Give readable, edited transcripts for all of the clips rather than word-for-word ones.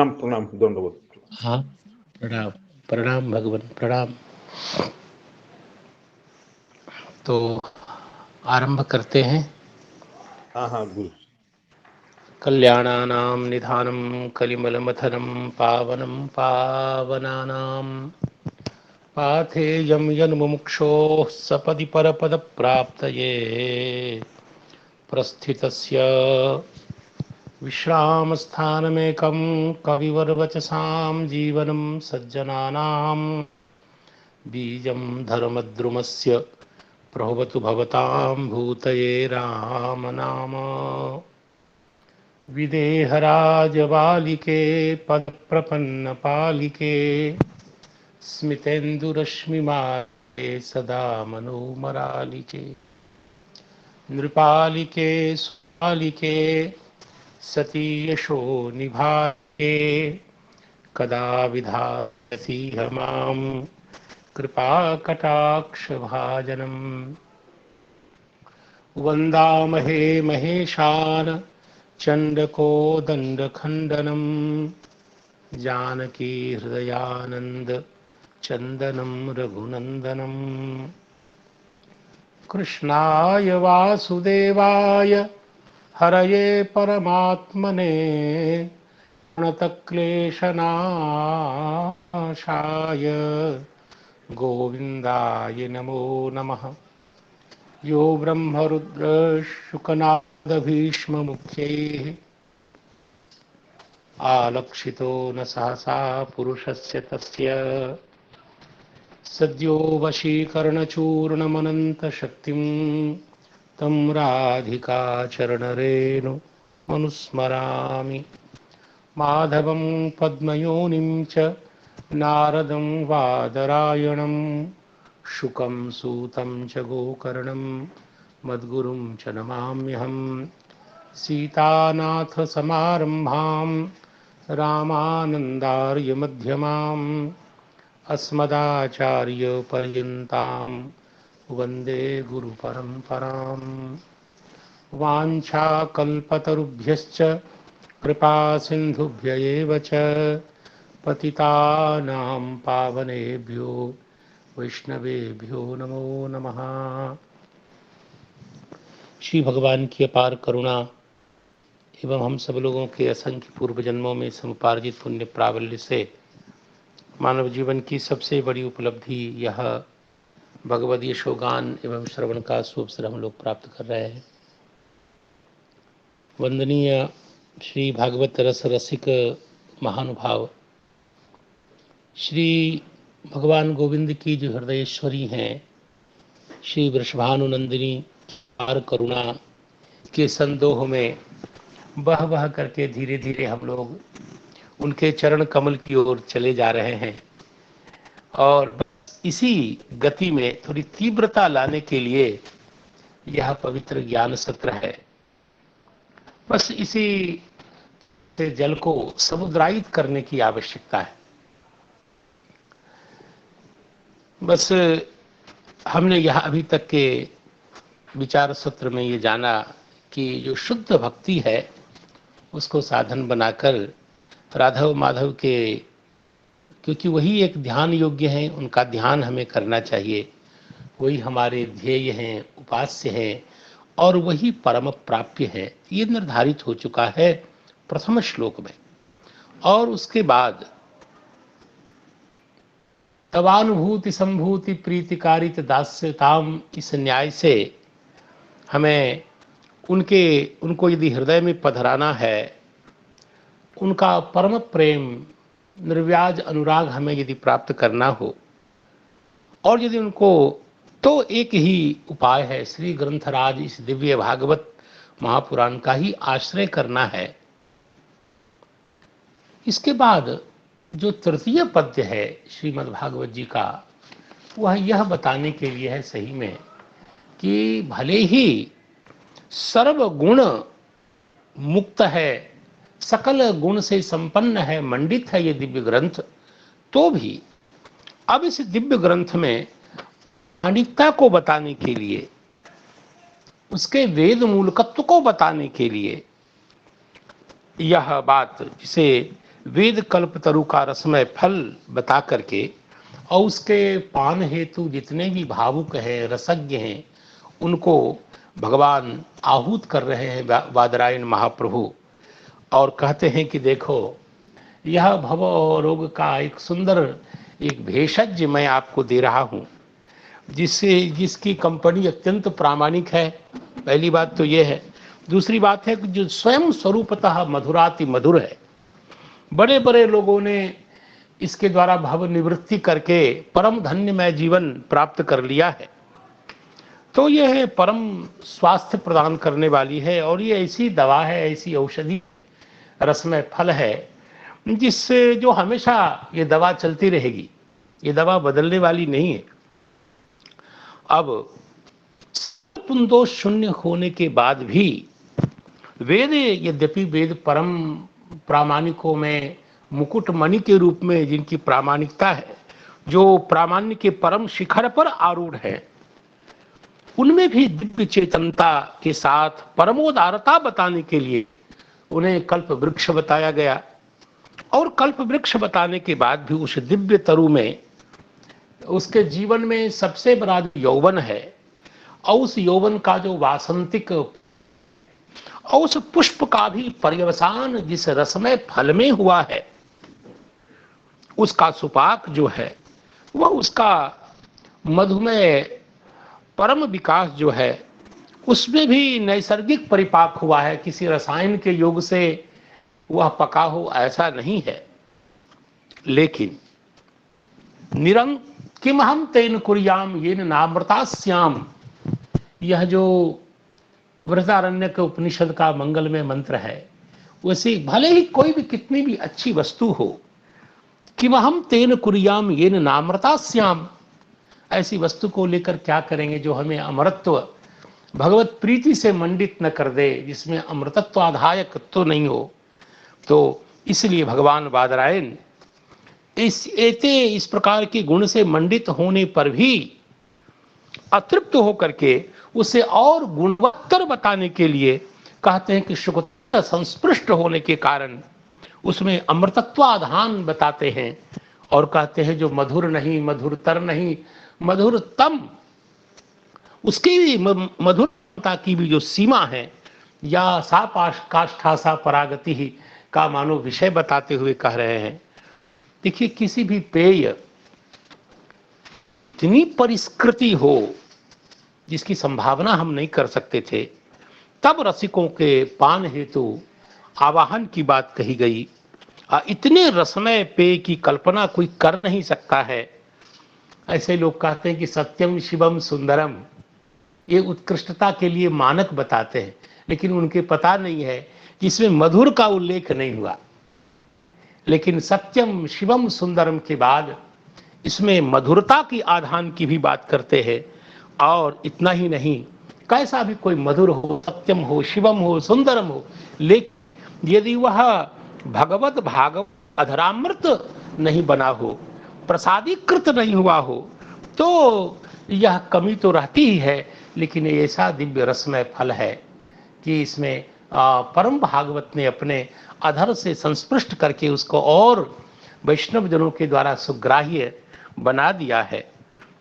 प्रणाम प्रणाम दंडवत। हाँ, प्रणाम प्रणाम भगवान प्रणाम। तो आरंभ करते हैं। हाँ हाँ गुरु। कल्याणानां निधानं कलिमलमथनं पावनं पावनानां पाथेयं यन्मुमुक्षोः सपदि परपदप्राप्तये प्रस्थितस्य विश्रामस्थानमेकं कविवर्वचसां जीवनं सज्जनानां बीजं धर्मद्रुमस्य प्रभवतु भवतां भूतये राम नाम। विदेहराजबालिके पदप्रपन्नपालिके स्मितेन्दुरश्मिमाले सदा मनोमरालिके नृपालिके सुपालिके सती यशो निभाके कदा विधास्यसि मां कृपाकटाक्षभाजनम्। वन्दामहे महेशान् चण्डकोदण्डखण्डनं जानकी हृदयानन्द चन्दनं रघुनन्दनम्। कृष्णाय वासुदेवाय हरये परमात्मने प्रणतक्लेशनाशाय गोविन्दाय नमो नमः। यो ब्रह्मरुद्रशुकनादभीष्ममुख्यैः आलक्षितो न सहसा पुरुषस्य तस्य सद्यो वशीकरणचूर्णमनन्तशक्तिं तं राधिकाचरणरेणु मनुस्मरामि। माधवं पद्मयोनिं च नारदं वादरायणं शुकं सूतं च गोकर्णं मद्गुरुं च नमाम्यहम्। सीतानाथसमारम्भां रामानन्दार्यमध्यमाम् अस्मदाचार्यपर्यन्तां वन्दे गुरुपरम्पराम्। वाञ्छाकल्पतरुभ्यश्च कृपासिन्धुभ्य एव च पतितानां पावनेभ्यो वैष्णवेभ्यो नमो नमः। श्री भगवान की अपार करुणा एवं हम सब लोगों के असंख्य पूर्व जन्मों में समुपार्जित पुण्य प्राबल्य से मानव जीवन की सबसे बड़ी उपलब्धि यह भगवद यशोगान एवं श्रवण का सुअवसर हम लोग प्राप्त कर रहे हैं। वंदनीय श्री भागवत रस रसिक महानुभाव श्री भगवान गोविंद की जो हृदयेश्वरी हैं श्री वृषभानुनंदिनी पार करुणा के संदोह में बह बह करके धीरे धीरे हम लोग उनके चरण कमल की ओर चले जा रहे हैं और इसी गति में थोड़ी तीव्रता लाने के लिए यह पवित्र ज्ञान सत्र है। बस इसी से जल को समुद्रायित करने की आवश्यकता है। बस हमने यह अभी तक के विचार सत्र में ये जाना कि जो शुद्ध भक्ति है उसको साधन बनाकर राधव माधव के, क्योंकि वही एक ध्यान योग्य हैं, उनका ध्यान हमें करना चाहिए, वही हमारे ध्येय हैं, उपास्य हैं और वही परम प्राप्य है। ये निर्धारित हो चुका है प्रथम श्लोक में। और उसके बाद तवानुभूति संभूति प्रीतिकारित दास्यताम, इस न्याय से हमें उनको यदि हृदय में पधराना है, उनका परम प्रेम निर्व्याज अनुराग हमें यदि प्राप्त करना हो, और यदि उनको, तो एक ही उपाय है, श्री ग्रंथराज इस दिव्य भागवत महापुराण का ही आश्रय करना है। इसके बाद जो तृतीय पद्य है श्रीमद् भागवत जी का, वह यह बताने के लिए है सही में कि भले ही सर्व गुण मुक्त है, सकल गुण से संपन्न है, मंडित है ये दिव्य ग्रंथ, तो भी अब इस दिव्य ग्रंथ में अनित्य को बताने के लिए, उसके वेद मूलकत्व को बताने के लिए यह बात, जिसे वेद कल्पतरु का रसमय फल बता करके और उसके पान हेतु जितने भी भावुक हैं, रसज्ञ हैं, उनको भगवान आहूत कर रहे हैं बादरायण महाप्रभु। और कहते हैं कि देखो, यह भव रोग का एक सुंदर एक भेषज मैं आपको दे रहा हूँ, जिसकी कंपनी अत्यंत प्रामाणिक है। पहली बात तो यह है। दूसरी बात है कि जो स्वयं स्वरूपतः मधुराति मधुर है। बड़े बड़े लोगों ने इसके द्वारा भव निवृत्ति करके परम धन्यमय जीवन प्राप्त कर लिया है। तो यह परम स्वास्थ्य प्रदान करने वाली है और ये ऐसी दवा है, ऐसी औषधि रसमय फल है जिससे जो हमेशा ये दवा चलती रहेगी। ये दवा बदलने वाली नहीं है। अब पुंदोष शून्य होने के बाद भी वेद, यद्यपि वेद परम प्रामाणिकों में मुकुट मणि के रूप में जिनकी प्रामाणिकता है, जो प्रामाण्य के परम शिखर पर आरूढ़ है, उनमें भी दिव्य चेतनता के साथ परमोदारता बताने के लिए उन्हें कल्प वृक्ष बताया गया। और कल्प वृक्ष बताने के बाद भी उस दिव्य तरु में उसके जीवन में सबसे बड़ा यौवन है और उस यौवन का जो वासंतिक और उस पुष्प का भी पर्यवसान जिस रसमय फल में हुआ है, उसका सुपाक जो है वह उसका मधुमेह परम विकास जो है उसमें भी नैसर्गिक परिपाक हुआ है। किसी रसायन के योग से वह पका हो ऐसा नहीं है। लेकिन निरंग किम हम तेन कुर्याम येन नामृतास्याम, यह जो वृहदारण्यक उपनिषद का मंगलमय मंत्र है, वैसे भले ही कोई भी कितनी भी अच्छी वस्तु हो, किम हम तेन कुर्याम येन नामृतास्याम, ऐसी वस्तु को लेकर क्या करेंगे जो हमें अमरत्व भगवत प्रीति से मंडित न कर दे, जिसमें अमृतत्व आधायक तो नहीं हो। तो इसलिए भगवान बादरायण इस प्रकार के गुण से मंडित होने पर भी अतृप्त होकर के उसे और गुणवत्तर बताने के लिए कहते हैं कि शुक्र संस्पृष्ट होने के कारण उसमें अमृतत्वाधान बताते हैं और कहते हैं जो मधुर नहीं, मधुरतर नहीं, मधुरतम, उसकी भी मधुरता की भी जो सीमा है, या सा काष्ठा सा परागति ही का मानो विषय बताते हुए कह रहे हैं। देखिए, किसी भी पेय इतनी परिष्कृति हो जिसकी संभावना हम नहीं कर सकते थे, तब रसिकों के पान हेतु आवाहन की बात कही गई। इतने रसमय पेय की कल्पना कोई कर नहीं सकता है। ऐसे लोग कहते हैं कि सत्यम शिवम सुंदरम, ये उत्कृष्टता के लिए मानक बताते हैं, लेकिन उनके पता नहीं है कि इसमें मधुर का उल्लेख नहीं हुआ। लेकिन सत्यम शिवम सुंदरम के बाद इसमें मधुरता की आधान की भी बात करते हैं। और इतना ही नहीं, कैसा भी कोई मधुर हो, सत्यम हो, शिवम हो, सुंदरम हो, लेकिन यदि वह भगवत भागवत अधरामृत नहीं बना हो, प्रसादीकृत नहीं हुआ हो, तो यह कमी तो रहती ही है। लेकिन ऐसा दिव्य रसमय फल है कि इसमें परम भागवत ने अपने अधर से संस्पृष्ट करके उसको और वैष्णव जनों के द्वारा सुग्राह्य बना दिया है।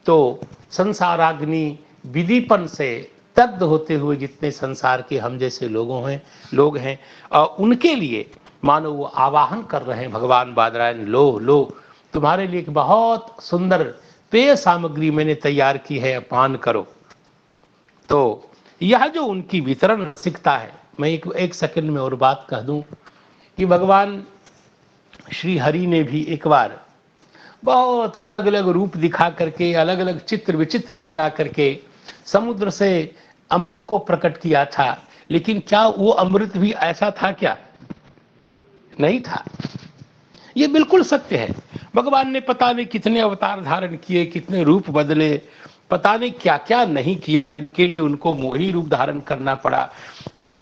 तो संसाराग्नि विदीपन से दग्ध होते हुए जितने संसार के हम जैसे लोग हैं उनके लिए मानो वो आवाहन कर रहे हैं भगवान बादरायण, लो लो तुम्हारे लिए एक बहुत सुंदर पेय सामग्री मैंने तैयार की है, पान करो। तो यह जो उनकी वितरण रसिकता है, मैं एक सेकंड में और बात कह दूं कि भगवान श्री हरि ने भी एक बार बहुत अलग अलग रूप दिखा करके, अलग अलग चित्र विचित्र दिखा करके समुद्र से अमृत को प्रकट किया था। लेकिन क्या वो अमृत भी ऐसा था क्या? नहीं था। ये बिल्कुल सत्य है। भगवान ने पता नहीं कितने अवतार धारण किए, कितने रूप बदले, पता नहीं क्या क्या नहीं किए कि उनको मोही रूप धारण करना पड़ा,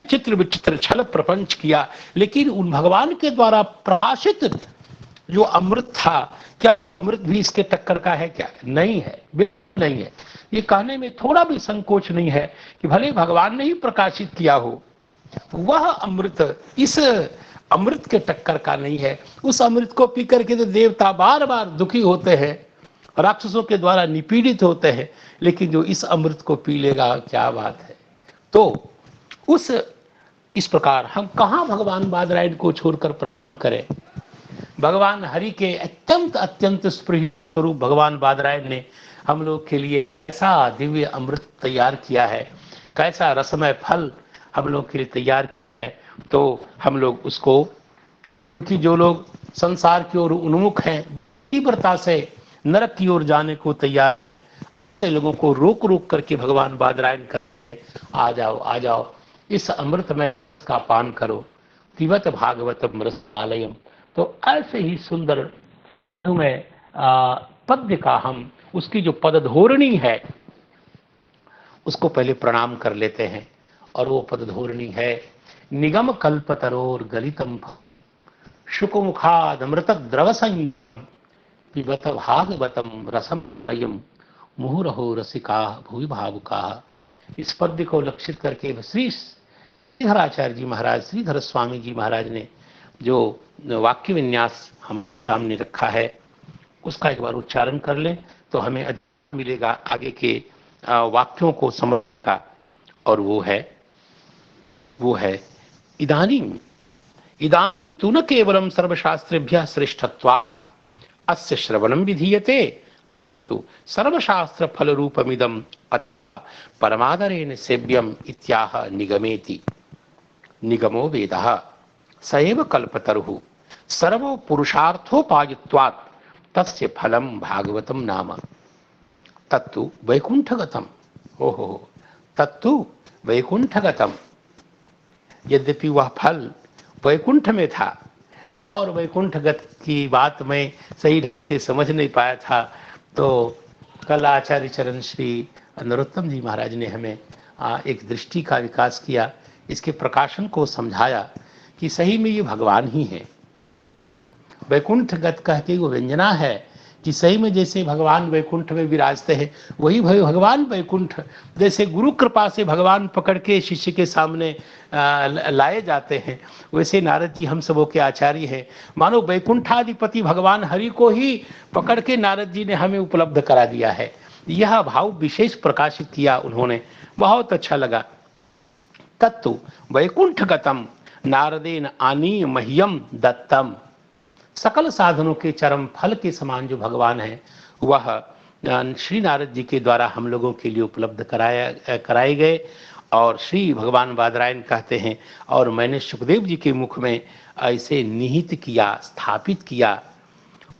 चित्र विचित्र छल प्रपंच किया। लेकिन उन भगवान के द्वारा प्रकाशित जो अमृत था, क्या अमृत भी इसके टक्कर का है क्या? नहीं है, बिल्कुल नहीं है। ये कहने में थोड़ा भी संकोच नहीं है कि भले भगवान ने ही प्रकाशित किया हो, वह अमृत इस अमृत के टक्कर का नहीं है। उस अमृत को पी करके तो देवता बार बार दुखी होते हैं, राक्षसों के द्वारा निपीड़ित होते हैं, लेकिन जो इस अमृत को पी लेगा, क्या बात है। तो उस इस प्रकार हम कहाँ भगवान बादरायण को छोड़कर प्राप्त करें। भगवान हरि के अत्यंत अत्यंत स्पृह स्वरूप भगवान बादरायण ने हम लोग के लिए कैसा दिव्य अमृत तैयार किया है, कैसा रसमय फल हम लोग के लिए तैयार किया है। तो हम लोग उसको, कि जो लोग संसार की ओर उन्मुख हैं, तीव्रता से नरक की ओर जाने को तैयार, ऐसे लोगों को रोक रोक करके भगवान बादरायण कर, आ जाओ आ जाओ, इस अमृत में का पान करो, पिबत भागवतम रसालयम। तो ऐसे ही सुंदर में पद्य का हम, उसकी जो पदधोरणी है उसको पहले प्रणाम कर लेते हैं। और वो पदधोरणी है, निगम कल्पतरोर गलितम शुकमुखाद अमृत द्रव संयुक्त पिबत भागवतम रसम अयम मुहुरहो रसिका भूवि भावुका। इस पद्य को लक्षित करके श्री श्रीधराचार्य जी महाराज, श्रीधर स्वामी जी महाराज ने जो वाक्य विन्यास हम सामने रखा है, उसका एक बार उच्चारण कर लें तो हमें मिलेगा आगे के वाक्यों को समझता। और वो है इदानीम इदानीं तु न केवलम सर्वशास्त्रेभ्यः श्रेष्ठत्वात् अस्य श्रवणं विधीयते, तो सर्वशास्त्र फल रूपमिदं परमादरेण सेव्यम इत्याह निगमेति। निगमो वेदः स एव कल्पतरुः सर्वो पुरुषार्थोपायत्वात् तस्य फलम भागवतम नाम तत्तु वैकुंठगतम। ओहो, तत्तु वैकुंठगतम। यद्यपि वह फल वैकुंठ में था, और वैकुंठगत की बात मैं सही से समझ नहीं पाया था, तो कल आचार्य चरण श्री नरोत्तम जी महाराज ने हमें एक दृष्टि का विकास किया, इसके प्रकाशन को समझाया कि सही में ये भगवान ही है। वैकुंठगत कहते वो व्यंजना है कि सही में जैसे भगवान वैकुंठ में विराजते हैं, वही भगवान वैकुंठ, जैसे गुरु कृपा से भगवान पकड़ के शिष्य के सामने लाए जाते हैं, वैसे नारद जी हम सबों के आचार्य हैं। मानो वैकुंठाधिपति भगवान हरि को ही पकड़ के नारद जी ने हमें उपलब्ध करा दिया है। यह भाव विशेष प्रकाशित किया उन्होंने, बहुत अच्छा लगा। तत्तु वैकुंठगतम नारदेन आनीय मह्यम दत्तम। सकल साधनों के चरम फल के समान जो भगवान है, वह श्री नारद जी के द्वारा हम लोगों के लिए उपलब्ध कराए गए। और श्री भगवान बादरायण कहते हैं, और मैंने सुखदेव जी के मुख में ऐसे निहित किया, स्थापित किया।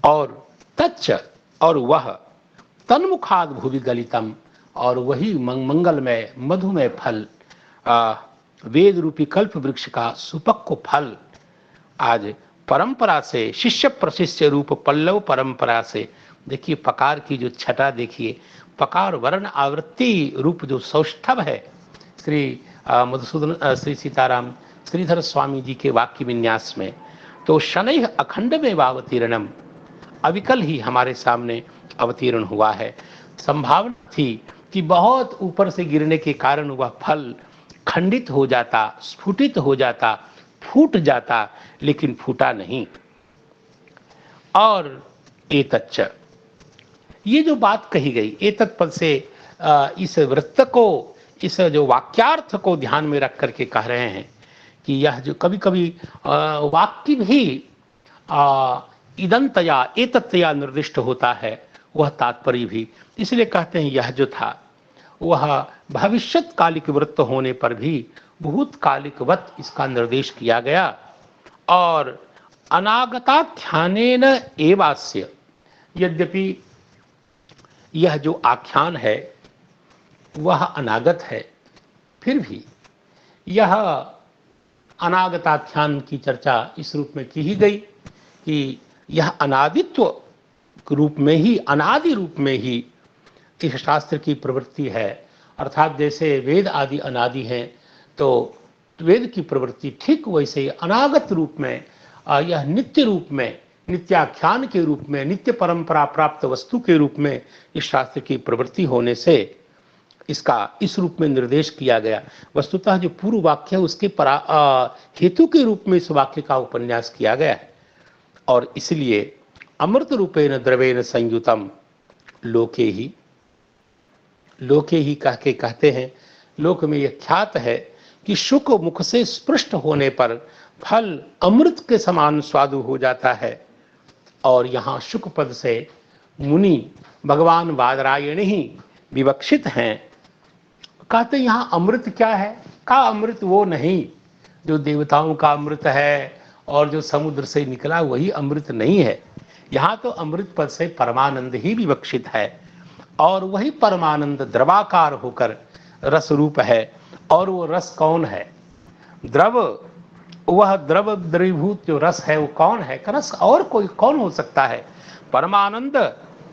और तच्च, और वह तन्मुखाद भुवि गलितम, और वही मंगलमय मधुमय फल, वेद रूपी कल्प वृक्ष का सुपक्व फल आज परंपरा से, शिष्य प्रशिष्य रूप पल्लव परंपरा से, देखिए पकार की जो छटा देखिए, पकार वर्ण आवृत्ति रूप जो सौष्ठव है, श्री मधुसूदन श्री सीताराम श्रीधर स्वामी जी के वाक्य विन्यास में, तो शनैः अखंड में वावतीर्णम, अविकल ही हमारे सामने अवतीर्ण हुआ है। संभावना थी कि बहुत ऊपर से गिरने के कारण वह फल खंडित हो जाता, स्फुटित हो जाता, फूट जाता, लेकिन फूटा नहीं। और एतच्च, ये जो बात कही गई, एतत् पद से इस वृत्त को, इस जो वाक्यार्थ को ध्यान में रख करके कह रहे हैं कि यह जो कभी कभी वाक्य भी इदंतया एतत्तया निर्दिष्ट होता है, वह तात्पर्य भी, इसलिए कहते हैं यह जो था वह भविष्यत कालिक वृत्त होने पर भी भूतकालिकवत इसका निर्देश किया गया। और अनागताख्यानेन एवास्य, यद्यपि यह जो आख्यान है वह अनागत है, फिर भी यह अनागताख्यान की चर्चा इस रूप में की ही गई कि यह अनादित्व रूप में ही, अनादि रूप में ही इस शास्त्र की प्रवृत्ति है। अर्थात जैसे वेद आदि अनादि हैं, तो वेद की प्रवृत्ति ठीक वैसे ही अनागत रूप में, यह नित्य रूप में, नित्याख्यान के रूप में, नित्य परंपरा प्राप्त वस्तु के रूप में इस शास्त्र की प्रवृत्ति होने से इसका इस रूप में निर्देश किया गया। वस्तुतः जो पूर्व वाक्य है उसके हेतु के रूप में इस वाक्य का उपन्यास किया गया है। और इसलिए अमृत रूपेण द्रवेण संयुतम लोके ही कह के कहते हैं, लोक में यह ख्यात है कि शुक मुख से स्पृष्ट होने पर फल अमृत के समान स्वादु हो जाता है। और यहाँ शुक पद से मुनि भगवान बादरायण ही विवक्षित हैं। कहते यहाँ अमृत क्या है? का अमृत वो नहीं जो देवताओं का अमृत है और जो समुद्र से निकला वही अमृत नहीं है। यहाँ तो अमृत पद से परमानंद ही विवक्षित है और वही परमानंद द्रवाकार होकर रस रूप है। और वो रस कौन है? द्रव, वह द्रव द्रवीभूत जो रस है वो कौन है? रस और कोई कौन हो सकता है? परमानंद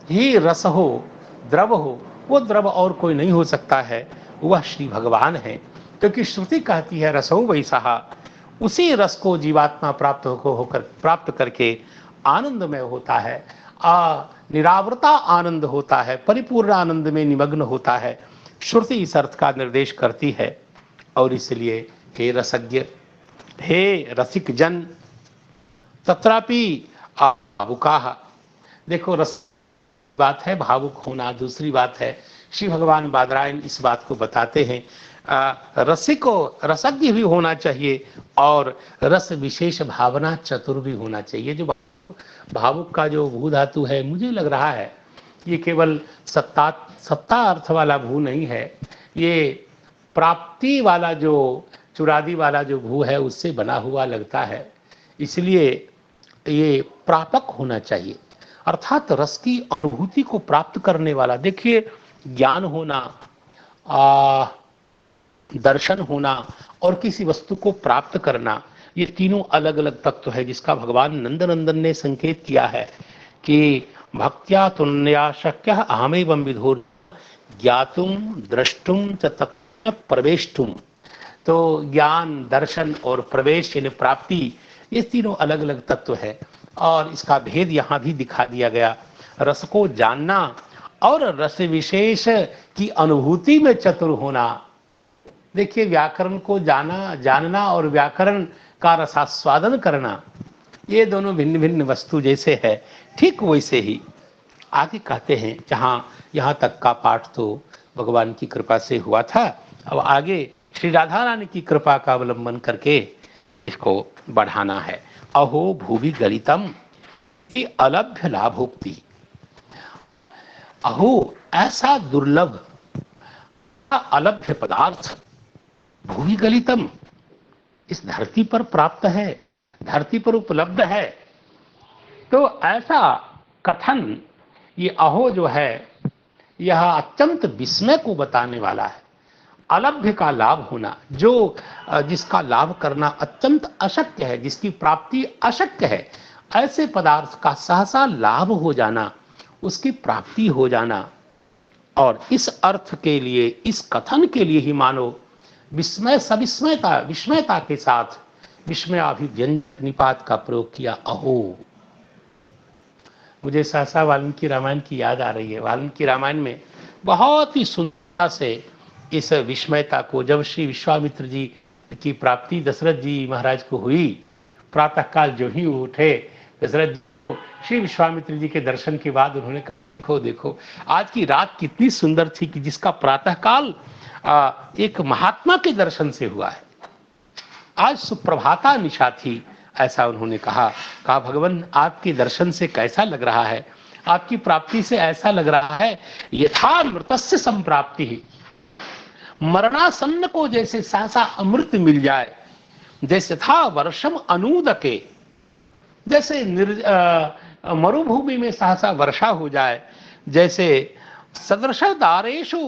ही रस हो, द्रव हो, वो द्रव और कोई नहीं हो सकता है, वह श्री भगवान है। क्योंकि श्रुति कहती है रसो वैसा, उसी रस को जीवात्मा प्राप्त करके आनंदमय होता है, निरावृता आनंद होता है, परिपूर्ण आनंद में निमग्न होता है। श्रुति इस अर्थ का निर्देश करती है। और इसलिए हे रसज्ञ, हे रसिक जन, तत्रापि भावुकाः, देखो रस बात है, भावुक होना दूसरी बात है। श्री भगवान बादरायण इस बात को बताते हैं, रसिक को रसज्ञ भी होना चाहिए और रस विशेष भावना चतुर भी होना चाहिए। जो भावुक का जो भू धातु है, मुझे लग रहा है ये केवल सत्ता अर्थ वाला भू नहीं है, ये प्राप्ति वाला जो चुरादी वाला जो भू है उससे बना हुआ लगता है। इसलिए ये प्रापक होना चाहिए, अर्थात रस की अनुभूति को प्राप्त करने वाला। देखिए, ज्ञान होना, दर्शन होना और किसी वस्तु को प्राप्त करना, ये तीनों अलग अलग तत्व है, जिसका भगवान नंदनंदन ने संकेत किया है कि भक्त्या तुन्या शक्य अहमेवं विधो ज्ञातुम द्रष्टुम च तत्र प्रवेष्टुम। तो ज्ञान, दर्शन और प्रवेश यानी प्राप्ति, ये तीनों अलग अलग तत्व है और इसका भेद यहाँ भी दिखा दिया गया। रस को जानना और रस विशेष की अनुभूति में चतुर होना। देखिए, व्याकरण को जानना और व्याकरण का रसास्वादन करना, ये दोनों भिन्न भिन्न वस्तु जैसे है, ठीक वैसे ही आगे कहते हैं। जहाँ यहाँ तक का पाठ तो भगवान की कृपा से हुआ था, अब आगे श्री राधा रानी की कृपा का अवलंबन करके इसको बढ़ाना है। अहो भूवि गलितम अलभ्य लाभोक्ति। अहो, ऐसा दुर्लभ अलभ्य पदार्थ भूवि गलितम, इस धरती पर प्राप्त है, धरती पर उपलब्ध है। तो ऐसा कथन, ये अहो जो है, यह अत्यंत विस्मय को बताने वाला है। अलभ्य का लाभ होना, जो जिसका लाभ करना अत्यंत अशक्य है, जिसकी प्राप्ति अशक्य है, ऐसे पदार्थ का सहसा लाभ हो जाना, उसकी प्राप्ति हो जाना। और इस अर्थ के लिए, इस कथन के लिए ही मानो विस्मयता के साथ विस्मयाभिव्यंजक निपात का प्रयोग किया। अहो, मुझे सहसा वाल्मीकि रामायण की याद आ रही है। वाल्मीकि रामायण में बहुत ही सुंदरता से इस विस्मयता को, जब श्री विश्वामित्र जी की प्राप्ति दशरथ जी महाराज को हुई, प्रातःकाल जो ही उठे दशरथ जी को, श्री विश्वामित्र जी के दर्शन के बाद उन्होंने कहा, देखो आज की रात कितनी सुंदर थी कि जिसका प्रातःकाल एक महात्मा के दर्शन से हुआ है। आज सुप्रभाता निशा थी, ऐसा उन्होंने कहा भगवान आपके दर्शन से कैसा लग रहा है? आपकी प्राप्ति से ऐसा लग रहा है यथा मृतस्य संप्राप्ति ही, मरणासन्न को जैसे सहसा अमृत मिल जाए, जैसे था वर्षम अनूदके, जैसे मरुभूमि में सहसा वर्षा हो जाए, जैसे सदृश दारेषु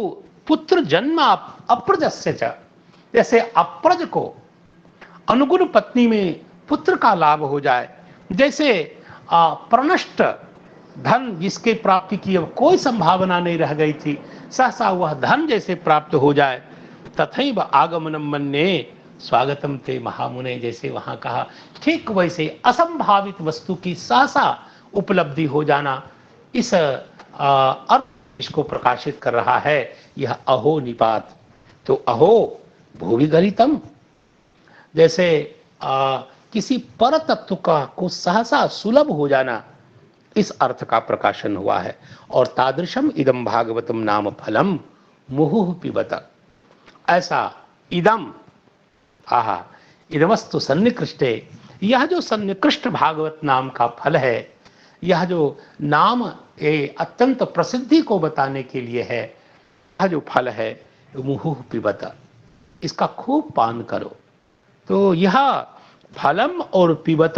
पुत्र जन्म अप्रजस्य च, जैसे अप्रज को अनुगुण पत्नी में पुत्र का लाभ हो जाए, जैसे प्रनष्ट धन जिसके प्राप्ति की अब कोई संभावना नहीं रह गई थी, सहसा वह धन जैसे प्राप्त हो जाए। तथैव आगमनम मन्ये स्वागतम ते महामुने, जैसे वहां कहा, ठीक वैसे असंभावित वस्तु की सहसा उपलब्धि हो जाना। इस अर्थ इसको प्रकाशित कर रहा है यह अहो निपात। तो अहो भूवि गलितम, जैसे किसी पर तत्व का को सहसा सुलभ हो जाना, इस अर्थ का प्रकाशन हुआ है। और तादृशम इदम भागवतम नाम फलम मुहुः पिबत, ऐसा इदम आहा इदमस्तु सन्निकृष्टे, यह जो सन्निकृष्ट भागवत नाम का फल है, यह जो नाम अत्यंत प्रसिद्धि को बताने के लिए है, यह जो फल है मुहुः पिबत, इसका खूब पान करो। तो यह फलम और पिबत,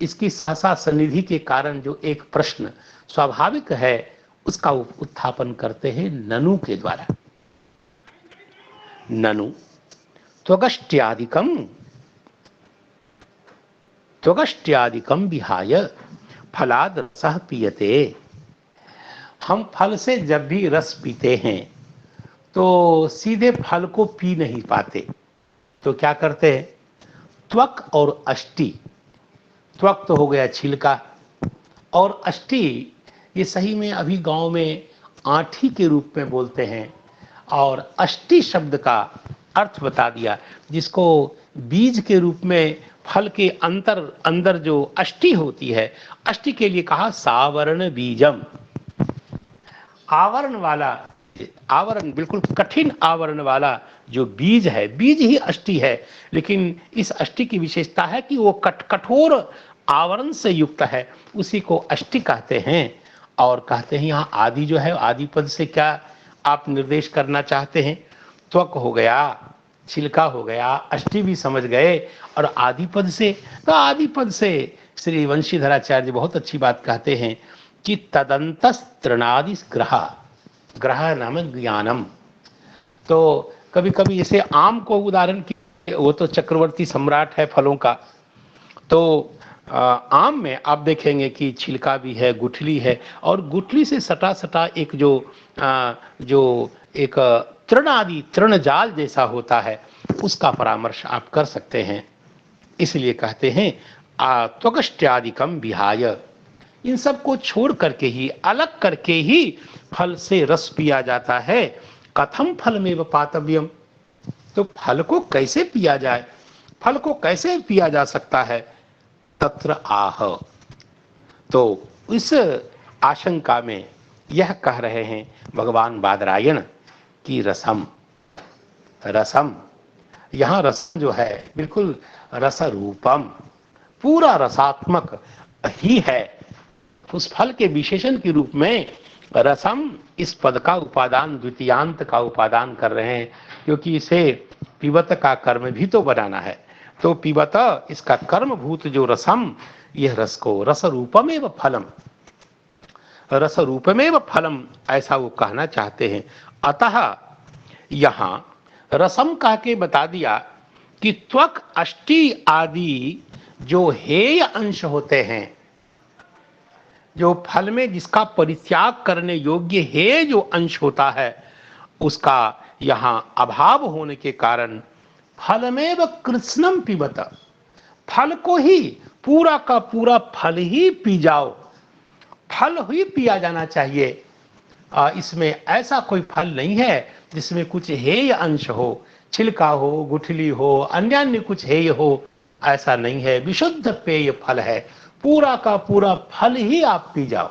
इसकी सहसा सन्निधि के कारण जो एक प्रश्न स्वाभाविक है उसका उत्थापन करते हैं ननु के द्वारा। ननु त्वगष्ट्यादिकम विहाय फलाद रसः पीयते। हम फल से जब भी रस पीते हैं तो सीधे फल को पी नहीं पाते, तो क्या करते हैं, त्वक और अष्टि, त्वक तो हो गया छिलका, और अष्टि ये सही में अभी गांव में आठी के रूप में बोलते हैं, और अष्टि शब्द का अर्थ बता दिया, जिसको बीज के रूप में फल के अंदर जो अष्टि होती है, अष्टि के लिए कहा सावरण बीजम, आवरण वाला, आवरण बिल्कुल कठिन आवरण वाला जो बीज है, बीज ही अष्टि है। लेकिन इस अष्टि की विशेषता है कि वो कठोर आवरण से युक्त है, उसी को अष्टि कहते हैं। और कहते हैं यहाँ आदि जो है, आदि पद से क्या आप निर्देश करना चाहते हैं, त्वक हो गया, छिलका हो गया, अष्टि भी समझ गए, और आदि पद से, तो आदि पद से श्री वंशीधराचार्य बहुत अच्छी बात कहते हैं कि तदंतस तृणादि ग्रह, ग्रह नाम ज्ञानम। तो कभी कभी जैसे आम को उदाहरण की, वो तो चक्रवर्ती सम्राट है फलों का, तो आम में आप देखेंगे कि छिलका भी है, गुठली है, और गुठली से सटा सटा एक जो एक तृण जाल जैसा होता है, उसका परामर्श आप कर सकते हैं। इसलिए कहते हैं त्वगष्ट्यादिकम विहाय, इन सब को छोड़ करके ही, अलग करके ही फल से रस पिया जाता है। कथम फलमेव पातव्यम, तो फल को कैसे पिया जाए, फल को कैसे पिया जा सकता है, तत्र आह, तो इस आशंका में यह कह रहे हैं भगवान बादरायण कि रसम, रसम, यहाँ रस जो है बिल्कुल रस रूपम, पूरा रसात्मक ही है। उस फल के विशेषण के रूप में रसम इस पद का उपादान, द्वितीयांत का उपादान कर रहे हैं, क्योंकि इसे पिबत का कर्म भी तो बनाना है। तो पिबत इसका कर्मभूत जो रसम, यह रस को रस रूपमेव फलम, रस रूपमेव फलम, ऐसा वो कहना चाहते हैं। अतः यहां रसम कह के बता दिया कि त्वक अष्टि आदि जो हेय अंश होते हैं, जो फल में जिसका परित्याग करने योग्य हेय जो अंश होता है, उसका यहां अभाव होने के कारण फलमेव कृत्स्नम पिबत, फल को ही, पूरा का पूरा फल ही पी जाओ, फल ही पिया जाना चाहिए। इसमें ऐसा कोई फल नहीं है जिसमें कुछ हेय अंश हो, छिलका हो, गुठली हो, अन्य कुछ हेय हो, ऐसा नहीं है। विशुद्ध पेय फल है, पूरा का पूरा फल ही आप पी जाओ,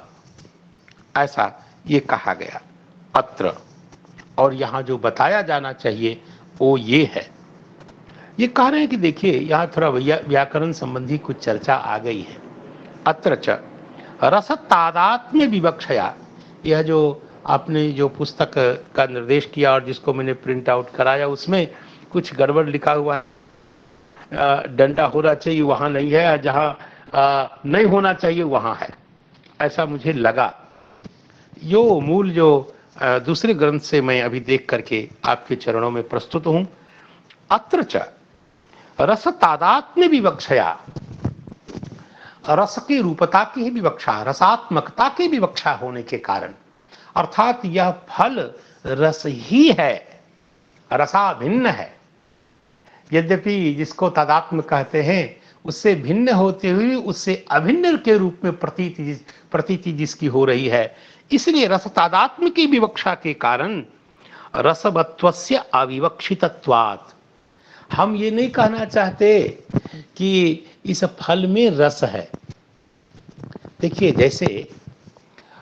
ऐसा ये कहा गया अत्र। और यहां जो बताया जाना चाहिए वो ये है, ये कह रहे हैं कि देखिए यहां थोड़ा व्याकरण संबंधी कुछ चर्चा आ गई है। अत्र च रस तादात्म्य विवक्षया, यह जो आपने जो पुस्तक का निर्देश किया और जिसको मैंने प्रिंट आउट कराया, उसमें कुछ गड़बड़ लिखा हुआ है, डंडा होना चाहिए वहां नहीं है, जहां नहीं होना चाहिए वहां है, ऐसा मुझे लगा। यो मूल जो दूसरे ग्रंथ से मैं अभी देख करके आपके चरणों में प्रस्तुत हूं। अत्र च रस तादात्म्य विवक्षया, रस की रूपता की ही विवक्षा, रसात्मकता की विवक्षा होने के कारण, अर्थात यह फल रस ही है, रसाभिन्न है। यद्यपि जिसको तादात्म्य कहते हैं उससे भिन्न होते हुए उससे अभिन्न के रूप में प्रतीति जिसकी हो रही है, इसलिए रस तादात्म्य की विवक्षा के कारण रसवत्वस्य अविवक्षितत्वात्, हम ये नहीं कहना चाहते कि इस फल में रस है। देखिए, जैसे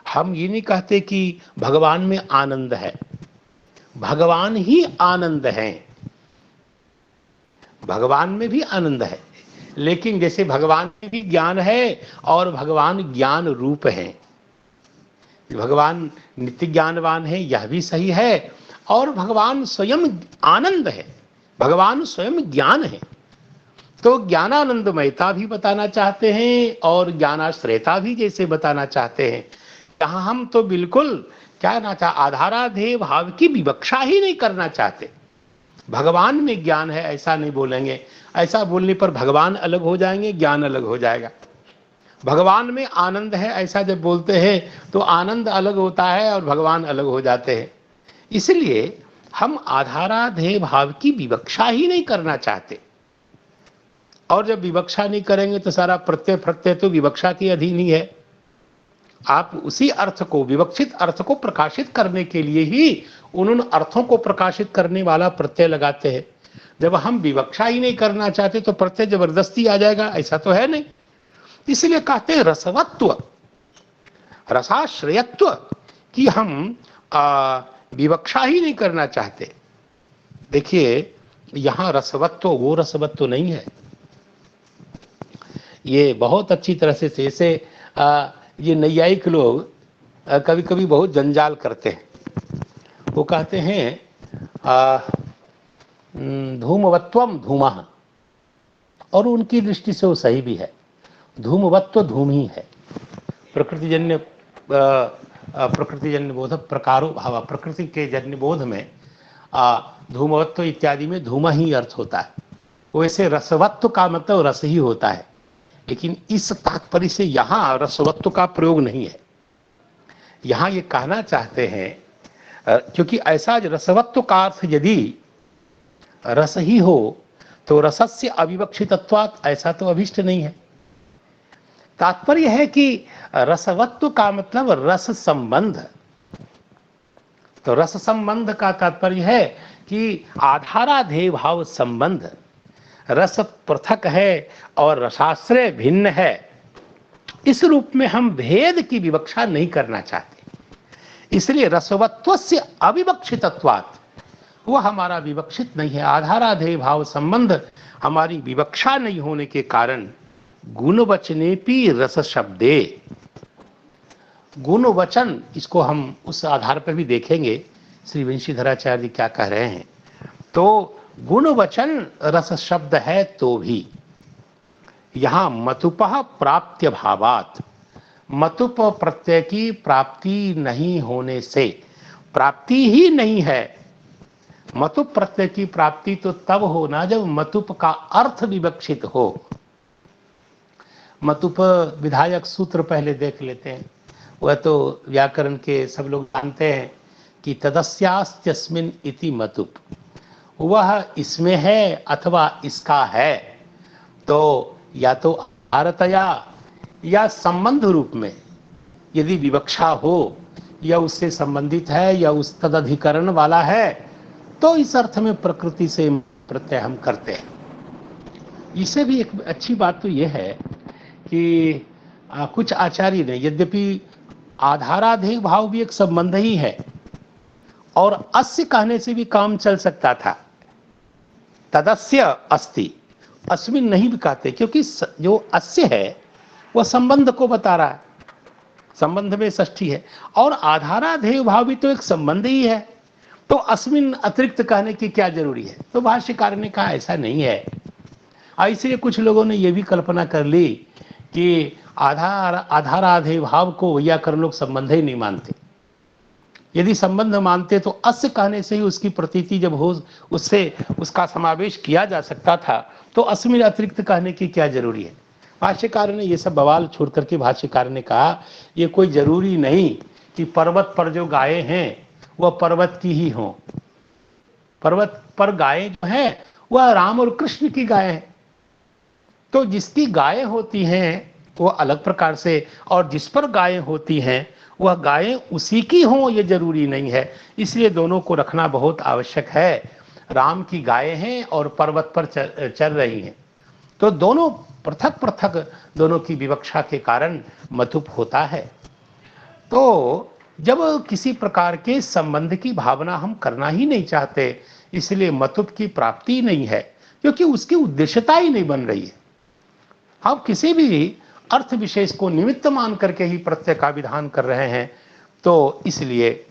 हम ये नहीं कहते कि भगवान में आनंद है, भगवान ही आनंद है, भगवान में भी आनंद है, लेकिन जैसे भगवान में भी ज्ञान है और भगवान ज्ञान रूप है, भगवान नित्य ज्ञानवान है, यह भी सही है, और भगवान स्वयं आनंद है, भगवान स्वयं ज्ञान है। तो ज्ञानानंदमयता भी बताना चाहते हैं और ज्ञानाश्रयता भी जैसे बताना चाहते हैं। यहाँ हम तो बिल्कुल क्या ना चाह आधाराधेय भाव की विवक्षा ही नहीं करना चाहते। भगवान में ज्ञान है ऐसा नहीं बोलेंगे, ऐसा बोलने पर भगवान अलग हो जाएंगे, ज्ञान अलग हो जाएगा। भगवान में आनंद है ऐसा जब बोलते हैं तो आनंद अलग होता है और भगवान अलग हो जाते हैं। इसलिए हम आधाराधेय भाव की विवक्षा ही नहीं करना चाहते, और जब विवक्षा नहीं करेंगे तो सारा प्रत्यय प्रत्यय तो विवक्षा के अधीन ही है। आप उसी अर्थ को, विवक्षित अर्थ को प्रकाशित करने के लिए ही उन अर्थों को प्रकाशित करने वाला प्रत्यय लगाते हैं। जब हम विवक्षा ही नहीं करना चाहते तो प्रत्यय जबरदस्ती आ जाएगा, ऐसा तो है नहीं। इसलिए कहते हैं रसवत्व, रसाश्रयत्व की हम विवक्षा ही नहीं करना चाहते। देखिए, यहां रसवत्व वो रसवत्व नहीं है। ये बहुत अच्छी तरह से जैसे ये नैयायिक लोग कभी कभी बहुत जंजाल करते हैं। वो कहते हैं धूमवत्वम धूमः, और उनकी दृष्टि से वो सही भी है। धूमवत्व धूम ही है। प्रकृतिजन्य बोध प्रकारो भाव, प्रकृति के जन्य बोध में धूमवत्व इत्यादि में धूम ही अर्थ होता है। वैसे रसवत्व का मतलब रस ही होता है, लेकिन इस तात्पर्य से यहाँ रसवत्व का प्रयोग नहीं है। यहाँ ये कहना चाहते हैं, क्योंकि ऐसा रसवत्व का अर्थ यदि रस ही हो तो रसस्य अविवक्षितत्वात्, ऐसा तो अभिष्ट नहीं है। तात्पर्य है कि रसवत्व का मतलब रस संबंध। तो रस संबंध का तात्पर्य है कि आधाराधेय भाव संबंध, रस पृथक है और रसाश्रय भिन्न है। इस रूप में हम भेद की विवक्षा नहीं करना चाहते। इसलिए रसवत्वस्य अविवक्षितत्वात्, वो हमारा विवक्षित नहीं है। आधाराधेय भाव संबंध हमारी विवक्षा नहीं होने के कारण गुणवचनेपि रस शब्दे, गुणवचन, इसको हम उस आधार पर भी देखेंगे श्री वंशीधराचार्य जी क्या कह रहे हैं। तो गुणवचन रस शब्द है तो भी यहां मतुपः प्राप्त्य भावात, मतुप प्रत्यय की प्राप्ति नहीं होने से, प्राप्ति ही नहीं है। मतुप प्रत्यय की प्राप्ति तो तब हो ना जब मतुप का अर्थ विवक्षित हो। मतुप विधायक सूत्र पहले देख लेते हैं। वह तो व्याकरण के सब लोग जानते हैं कि तदस्यास्त्यस्मिन् इति मतुप, वह इसमें है अथवा इसका है। तो या तो आरतया या संबंध रूप में यदि विवक्षा हो, या उससे संबंधित है या उस तदधिकरण वाला है, तो इस अर्थ में प्रकृति से प्रत्यय हम करते हैं। इससे भी एक अच्छी बात तो यह है कि कुछ आचार्य ने, यद्यपि आधाराधेय भाव भी एक संबंध ही है और अस्य कहने से भी काम चल सकता था। तदस्य अस्ति, अस्मिन् नहीं भी कहते, क्योंकि जो अस्य है वह संबंध को बता रहा है, संबंध में षष्ठी है, और आधाराधेय भाव भी तो एक संबंध ही है। तो अस्मिन् अतिरिक्त कहने की क्या जरूरी है? तो भाष्यकार ने कहा ऐसा नहीं है। इसलिए कुछ लोगों ने यह भी कल्पना कर ली कि आधाराधेय भाव को वैयाकरण लोग संबंध ही नहीं मानते। यदि संबंध मानते तो अस्य कहने से ही उसकी प्रतीति जब हो, उससे उसका समावेश किया जा सकता था, तो अस्मिन् अतिरिक्त कहने की क्या जरूरी है? भाष्यकार ने ये सब बवाल छोड़ करके भाष्यकार ने कहा ये कोई जरूरी नहीं कि पर्वत पर जो गायें हैं वह पर्वत की ही हों। पर्वत पर गायें जो है वह राम और कृष्ण की गायें हैं। तो जिसकी गायें होती हैं वो अलग प्रकार से, और जिस पर गायें होती हैं वह गायें उसी की हों ये जरूरी नहीं है, इसलिए दोनों को रखना बहुत आवश्यक है। राम की गायें हैं और पर्वत पर चल रही हैं, तो दोनों पृथक पृथक, दोनों की विवक्षा के कारण मतुप होता है। तो जब किसी प्रकार के संबंध की भावना हम करना ही नहीं चाहते, इसलिए मतुप की प्राप्ति नहीं है, क्योंकि उसकी उद्देश्यता ही नहीं बन रही है। आप किसी भी अर्थ विशेष को निमित्त मान करके ही प्रत्यय का विधान कर रहे हैं, तो इसलिए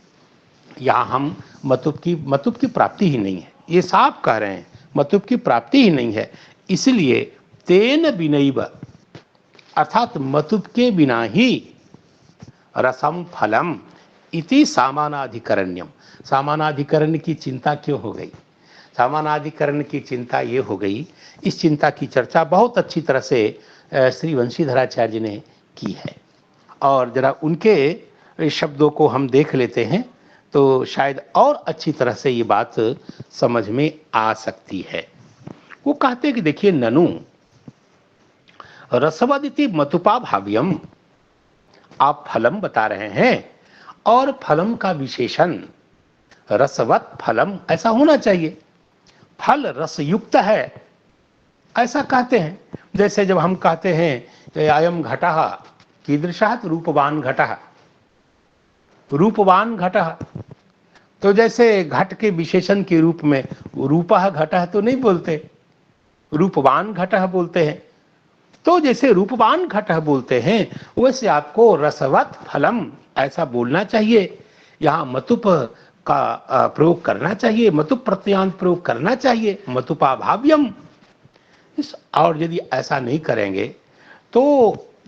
यहां हम मतुप की प्राप्ति ही नहीं है, ये साफ कह रहे हैं, मतुप की प्राप्ति ही नहीं है। इसलिए तेन बिनैव, अर्थात मतुप के बिना ही रसम फलम इति सामानाधिकरण्यम। सामानाधिकरण की चिंता क्यों हो गई? सामानाधिकरण की चिंता ये हो गई, इस चिंता की चर्चा बहुत अच्छी तरह से श्री वंशीधराचार्य ने की है, और जरा उनके शब्दों को हम देख लेते हैं तो शायद और अच्छी तरह से ये बात समझ में आ सकती है। वो कहते हैं कि देखिए, ननु रसवदिति मतुपा भाव्यम, आप फलम बता रहे हैं, और फलम का विशेषण रसवत फलम ऐसा होना चाहिए, फल रसयुक्त है, ऐसा कहते हैं। जैसे जब हम कहते हैं अयम घटः कीदृशः, रूपवान घटः, रूपवान घटः, तो जैसे घट के विशेषण के रूप में रूपः घटः तो नहीं बोलते, रूपवान घटः बोलते हैं। तो जैसे रूपवान घटः बोलते हैं, वैसे आपको रसवत फलम ऐसा बोलना चाहिए, यहाँ मतुप का प्रयोग करना चाहिए, मतुप प्रत्यांत प्रयोग करना चाहिए, मतुपा भाव्यम। और यदि ऐसा नहीं करेंगे तो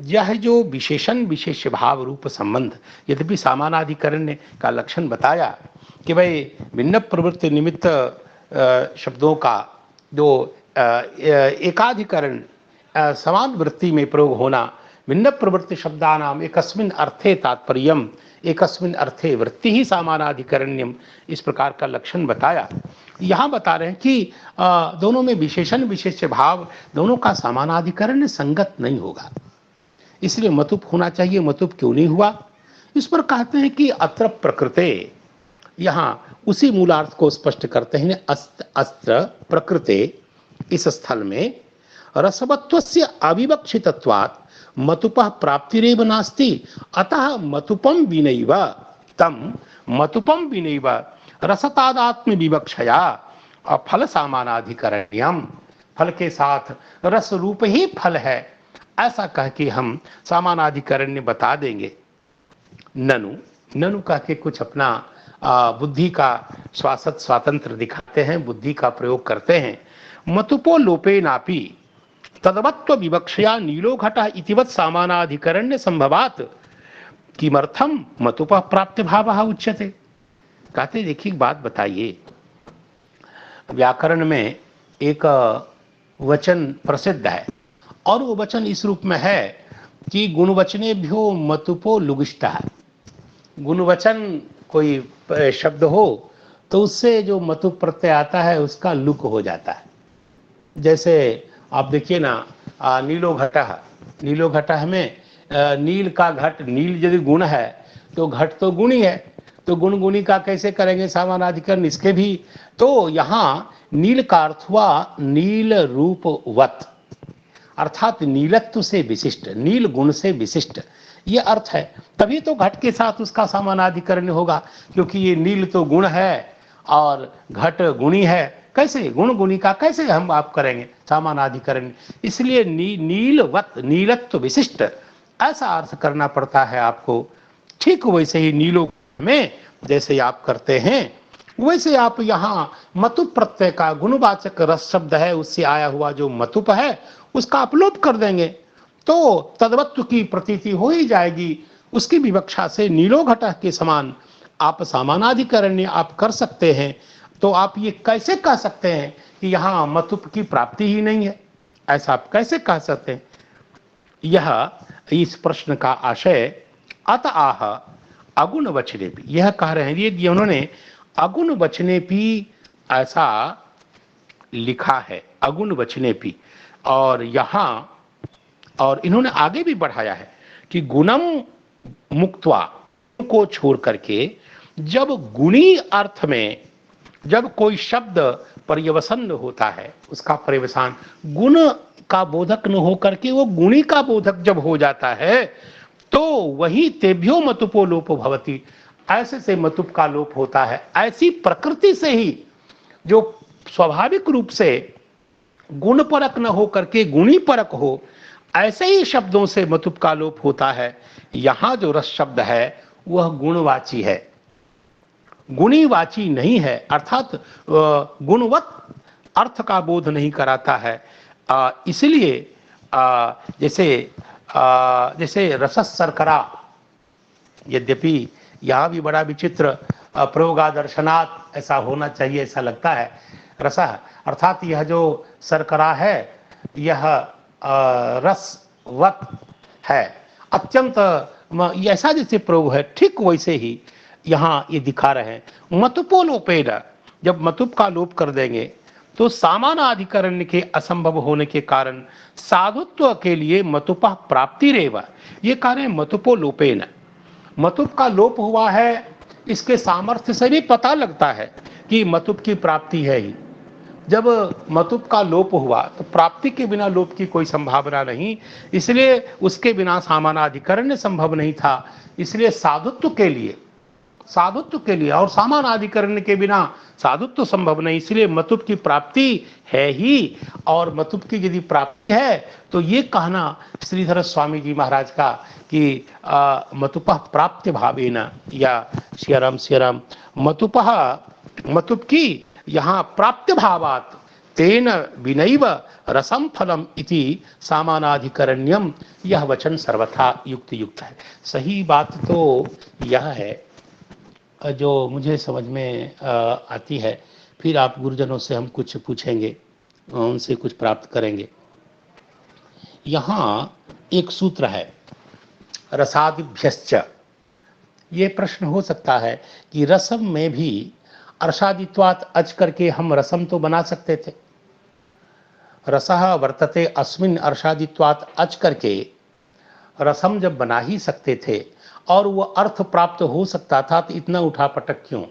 यह जो विशेषण विशेष भाव रूप संबंध, यद्यपि सामानाधिकरण ने का लक्षण बताया कि भाई भिन्न प्रवृत्ति निमित्त शब्दों का जो एकाधिकरण समान वृत्ति में प्रयोग होना, भिन्न प्रवृत्ति शब्दानाम एकस्मिन् अर्थे तात्पर्यम एकस्मिन् अर्थे वृत्ति ही सामानाधिकरण्यम, इस प्रकार का लक्षण बताया। यहाँ बता रहे हैं कि दोनों में विशेषण विशेष भाव दोनों का समानाधिकरण संगत नहीं होगा, इसलिए मतुप होना चाहिए। मतुप क्यों नहीं हुआ, इस पर कहते हैं कि अत्र प्रकृते, यहाँ उसी मूलार्थ को स्पष्ट करते हैं, अस्त्र प्रकृते, इस स्थल में रसवत्वस्य अविवक्षितत्वात् मतुपः प्राप्तिरेव नास्ति, अतः मतुपम विनैव तम मतुपम विनैव रसतादात्म्य विवक्षया फल सामानाधिकरण्यम, फल के साथ रस रूप ही फल है, ऐसा कह के हम सामानाधिकरण्य बता देंगे। ननु ननु कह के कुछ अपना बुद्धि का स्वातंत्र दिखाते हैं, बुद्धि का प्रयोग करते हैं। मतुपो लोपे नापि तदवत्व विवक्षया नीलो घटः इतिवत् सामानाधिकरण्य संभवात किमर्थम मतुपः प्राप्ति भावः उच्यते। कहते देखिए, बात बताइए, व्याकरण में एक वचन प्रसिद्ध है, और वो वचन इस रूप में है कि गुणवचनेभ्यो मतुपो लुगिष्टः। गुणवचन कोई शब्द हो तो उससे जो मतुप प्रत्यय आता है उसका लुक हो जाता है। जैसे आप देखिए ना, नीलो घटः, नीलो घटः में नील का घट, नील यदि गुण है तो घट तो गुणी है, तो गुण गुणी का कैसे करेंगे सामानाधिकरण इसके भी। तो यहाँ नील का अर्थ हुआ नील रूपवत, अर्थात नीलत्व से विशिष्ट, नील गुण से विशिष्ट, ये अर्थ है। तभी तो घट के साथ उसका सामानाधिकरण होगा, क्योंकि ये नील तो गुण है और घट गुणी है, कैसे गुण गुणी का कैसे हम आप करेंगे सामानाधिकरण, इसलिए नीलवत, नीलत्व विशिष्ट, ऐसा अर्थ करना पड़ता है आपको। ठीक वैसे ही नीलो में जैसे आप करते हैं, वैसे आप यहाँ मतुप प्रत्यय का गुणवाचक रस शब्द है, उससे आया हुआ जो मतुप है उसका अपलोप कर देंगे, तो तद्वत्व की प्रतीति हो ही जाएगी। उसकी विवक्षा से नीलो घटः के समान आप सामानाधिकरण्य आप कर सकते हैं। तो आप ये कैसे कह सकते हैं कि यहाँ मतुप की प्राप्ति ही नहीं है, ऐसा आप कैसे कह सकते हैं? यह इस प्रश्न का आशय अत आह अगुण वचने भी, यह कह रहे हैं ये उन्होंने अगुण वचने भी ऐसा लिखा है, अगुण वचने भी, और यहाँ और इन्होंने आगे भी बढ़ाया है कि गुणम मुक्त्वा, को छोड़ करके जब गुणी अर्थ में जब कोई शब्द पर्यवसन होता है, उसका पर्यवसान गुण का बोधक न हो करके वो गुणी का बोधक जब हो जाता है तो वही तेभ्यो मतुपो लोपो भवति, ऐसे से मतुप का लोप होता है। ऐसी प्रकृति से ही जो स्वाभाविक रूप से गुण परक न हो करके गुणी परक हो, ऐसे ही शब्दों से मतुप का लोप होता है। यहां जो रस शब्द है वह गुणवाची है, गुणीवाची नहीं है, अर्थात गुणवत अर्थ का बोध नहीं कराता है। इसलिए जैसे रसस शर्करा, यद्यपि यहाँ भी बड़ा विचित्र प्रयोगादर्शनात् ऐसा होना चाहिए, ऐसा लगता है। रस अर्थात यह जो शर्करा है यह रसवत है, अत्यंत ऐसा जैसे प्रयोग है, ठीक वैसे ही यहाँ ये दिखा रहे हैं। मतुपोलोपेन, जब मतुप का लोप कर देंगे तो सामानाधिकरण के असंभव होने के कारण साधुत्व के लिए मतुप प्राप्ति रेव, ये कह रहे हैं मतुपोलोपेन, मतुप का लोप हुआ है, इसके सामर्थ्य से भी पता लगता है कि मतुप की प्राप्ति है ही। जब मतुप का लोप हुआ तो प्राप्ति के बिना लोप की कोई संभावना नहीं, इसलिए उसके बिना सामानाधिकरण संभव नहीं था, इसलिए साधुत्व के लिए और सामानाधिकरण के बिना साधुत्व संभव नहीं, इसलिए मतुप की प्राप्ति है ही। और मतुप की यदि प्राप्ति है तो ये कहना श्रीधर स्वामी जी महाराज का कि मतुपः प्राप्ति भावेन, या श्रीराम मतुप की यहाँ प्राप्ति भावात तेन विनैव रसम फलम इति सामानाधिकरण्यम, यह वचन सर्वथा युक्त है। सही बात तो यह है जो मुझे समझ में आती है, फिर आप गुरुजनों से हम कुछ पूछेंगे, उनसे कुछ प्राप्त करेंगे। यहाँ एक सूत्र है रसादिभ्यश्च, ये प्रश्न हो सकता है कि रसम में भी अर्षादित्वात् अच करके हम रसम तो बना सकते थे, रसः वर्तते अस्मिन् अर्षादित्वात् अच करके रसम जब बना ही सकते थे और वो अर्थ प्राप्त हो सकता था, तो इतना उठापटक क्यों?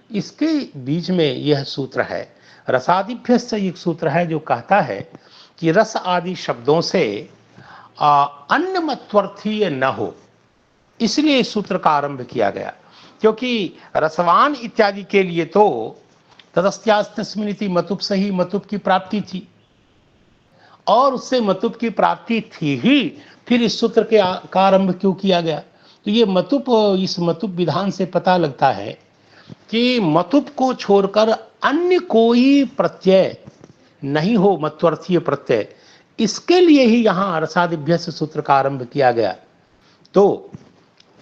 इसके बीच में यह सूत्र है रसादिभ्यश्च, एक सूत्र है जो कहता है कि रस आदि शब्दों से अन्य मत्वर्थीय न हो, इसलिए इस सूत्र का आरंभ किया गया। क्योंकि रसवान इत्यादि के लिए तो तदस्यास्तस्मिनिति मतुप से ही मतुप की प्राप्ति थी, और उससे मतुप की प्राप्ति थी ही, फिर इस सूत्र के का आरंभ क्यों किया गया? तो ये मतुप, इस मतुप विधान से पता लगता है कि मतुप को छोड़कर अन्य कोई प्रत्यय नहीं हो, मत्वर्थीय प्रत्यय, इसके लिए ही यहाँ रसादिभ्यस्य सूत्र का आरंभ किया गया। तो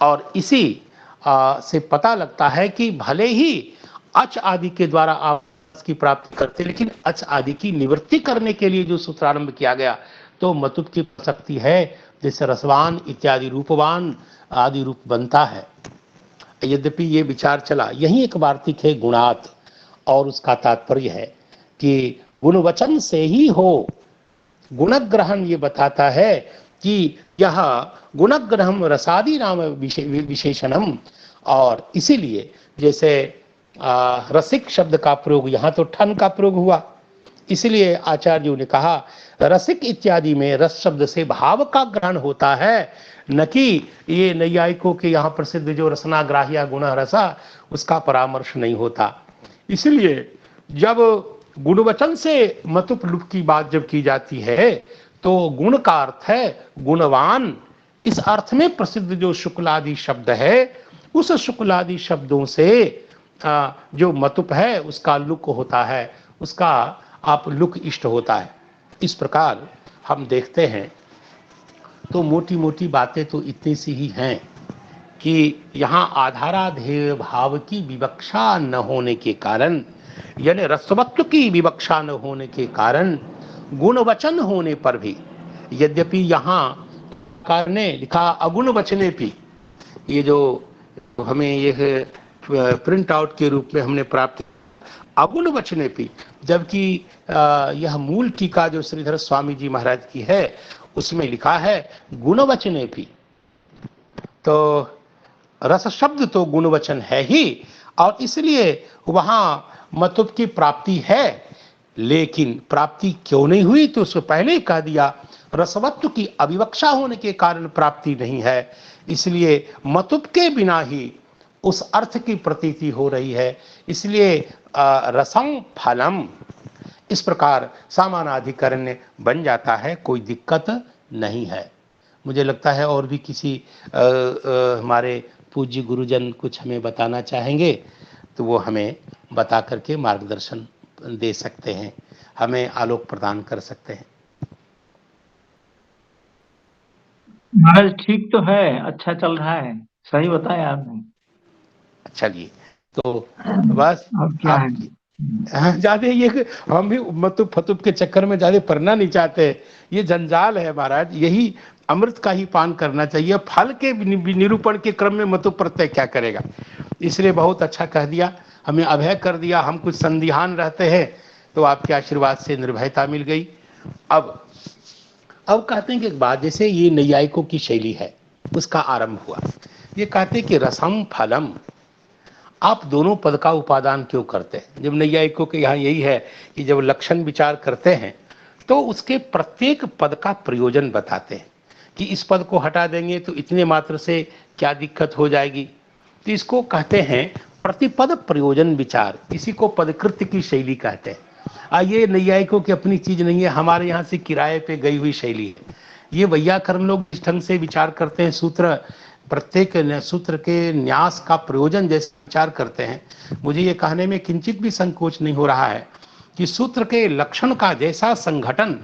और इसी से पता लगता है कि भले ही अच आदि के द्वारा आप की प्राप्ति करते, लेकिन अच आदि की निवृत्ति करने के लिए जो सूत्र आरंभ किया गया, तो मतुप की शक्ति है, जैसे रसवान इत्यादि रूपवान आदि रूप बनता है। यद्यपि ये विचार चला, यही एक वार्तिक है गुणात, और उसका तात्पर्य है कि गुणवचन से ही हो गुणग्रहण, ये बताता है कि यह गुणग्रहम रसादि नाम विशेषणम, और इसीलिए जैसे रसिक शब्द का प्रयोग, यहाँ तो ठन का प्रयोग हुआ, इसलिए आचार्यों ने कहा रसिक इत्यादि में रस शब्द से भाव का ग्रहण होता है, न कि ये नैयायिकों के यहाँ प्रसिद्ध जो रसनाग्राह्य गुण रसा, उसका परामर्श नहीं होता। इसलिए जब गुणवचन से मतुप लुप की बात जब की जाती है तो गुण का अर्थ है गुणवान, इस अर्थ में प्रसिद्ध जो शुक्लादि शब्द है, उस शुक्लादि शब्दों से जो मतुप है उसका लुक होता है, उसका आप लुक इष्ट होता है। इस प्रकार हम देखते हैं तो मोटी मोटी बातें तो इतनी सी ही हैं कि यहाँ आधाराधेय भाव की विवक्षा न होने के कारण, यानी रसवत्व की विवक्षा न होने के कारण, गुणवचन होने पर भी, यद्यपि यहाँ ने लिखा अगुण वचने भी, ये जो हमें यह प्रिंट आउट के रूप में हमने प्राप्त अगुण वचने भी, जबकि यह मूल टीका जो श्रीधर स्वामी जी महाराज की है उसमें लिखा है गुण वचने भी। तो रस शब्द तो गुणवचन है ही, और इसलिए वहां मतुब की प्राप्ति है, लेकिन प्राप्ति क्यों नहीं हुई तो उसको पहले ही कह दिया, रसवत्व की अविवक्षा होने के कारण प्राप्ति नहीं है, इसलिए मतुब के बिना ही उस अर्थ की प्रतीति हो रही है, इसलिए रसम फलम इस प्रकार सामानाधिकरण बन जाता है, कोई दिक्कत नहीं है। मुझे लगता है और भी किसी हमारे पूज्य गुरुजन कुछ हमें बताना चाहेंगे तो वो हमें बता करके मार्गदर्शन दे सकते हैं, हमें आलोक प्रदान कर सकते हैं। महाराज ठीक तो है, अच्छा चल रहा है, सही बताया आपने। चलिए तो बस अब क्या है, ज्यादा ये हम भी मतुब फतुब के चक्कर में ज्यादा पड़ना नहीं चाहते, ये जंजाल है महाराज, यही अमृत का ही पान करना चाहिए, फल के निरूपण के क्रम में मतुब प्रत्यय क्या करेगा। इसलिए बहुत अच्छा कह दिया, हमें अभय कर दिया, हम कुछ संदिहान रहते हैं तो आपके आशीर्वाद से निर्भयता मिल गई। अब कहते हैं कि एक बात, जैसे ये नैयायिकों की शैली है उसका आरंभ हुआ, ये कहते हैं कि रसम फलम, आप दोनों पद का उपादान क्यों करते हैं। जब नैयायिकों के यहाँ यही है कि जब लक्षण विचार करते हैं तो उसके प्रत्येक पद का प्रयोजन बताते हैं कि इस पद को हटा देंगे तो इतने मात्र से क्या दिक्कत हो जाएगी, तो इसको कहते हैं प्रतिपद प्रयोजन विचार, इसी को पदकृत्य की शैली कहते हैं। ये नैयायिकों की अपनी चीज नहीं है, हमारे यहाँ से किराए पे गई हुई शैली है। ये वैयाकरण लोग इस ढंग से विचार करते हैं, सूत्र प्रत्येक सूत्र के न्यास का प्रयोजन जैसे विचार करते हैं। मुझे ये कहने में किंचित भी संकोच नहीं हो रहा है कि सूत्र के लक्षण का जैसा संघटन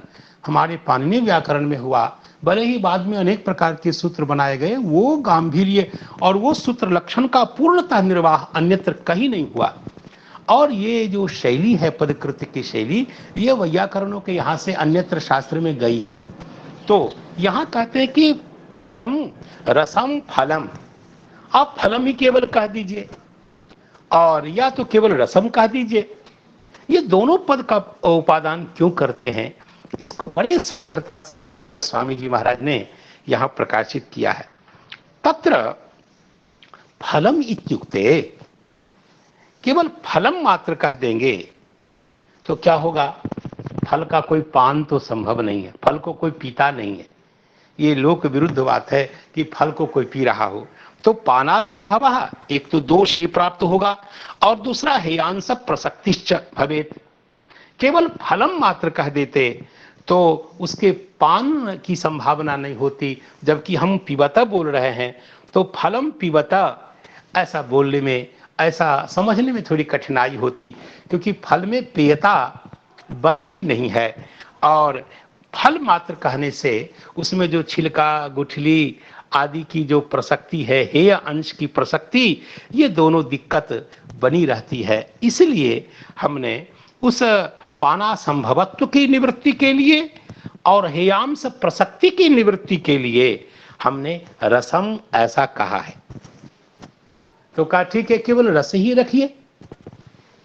हमारे पाणिनि व्याकरण में हुआ, भले ही बाद में अनेक प्रकार के सूत्र बनाए गए, वो गांभीर्य और वो सूत्र लक्षण का पूर्णतः निर्वाह अन्यत्र कहीं नहीं हुआ। और ये जो शैली है पदकृत्य की शैली, ये वैयाकरणों के यहाँ से अन्यत्र शास्त्र में गई। तो यहाँ कहते हैं कि रसम फलम, आप फलम ही केवल कह दीजिए और या तो केवल रसम कह दीजिए, ये दोनों पद का उपादान क्यों करते हैं, बड़े स्वामी जी महाराज ने यहां प्रकाशित किया है। तत्र फलम इत्युक्ते, केवल फलम मात्र कर देंगे तो क्या होगा, फल का कोई पान तो संभव नहीं है, फल को कोई पीता नहीं है, ये लोक विरुद्ध बात है कि फल को कोई पी रहा हो। तो पाना भावः, एक तो दोष ही प्राप्त होगा और दूसरा हेयांस प्रसक्तिश्च भवेत्। केवल फलम मात्र कह देते तो उसके पान की संभावना नहीं होती, जबकि हम पिबता बोल रहे हैं तो फलम पिबता ऐसा बोलने में, ऐसा समझने में थोड़ी कठिनाई होती, क्योंकि फल में पेयता नहीं है और फल मात्र कहने से उसमें जो छिलका गुठली आदि की जो प्रसक्ति है, हेय अंश की प्रसक्ति, ये दोनों दिक्कत बनी रहती है। इसलिए हमने उस पाना संभवत्व की निवृत्ति के लिए और हेयांश प्रसक्ति की निवृत्ति के लिए हमने रसम ऐसा कहा है। तो कहा ठीक है, केवल रस ही रखिए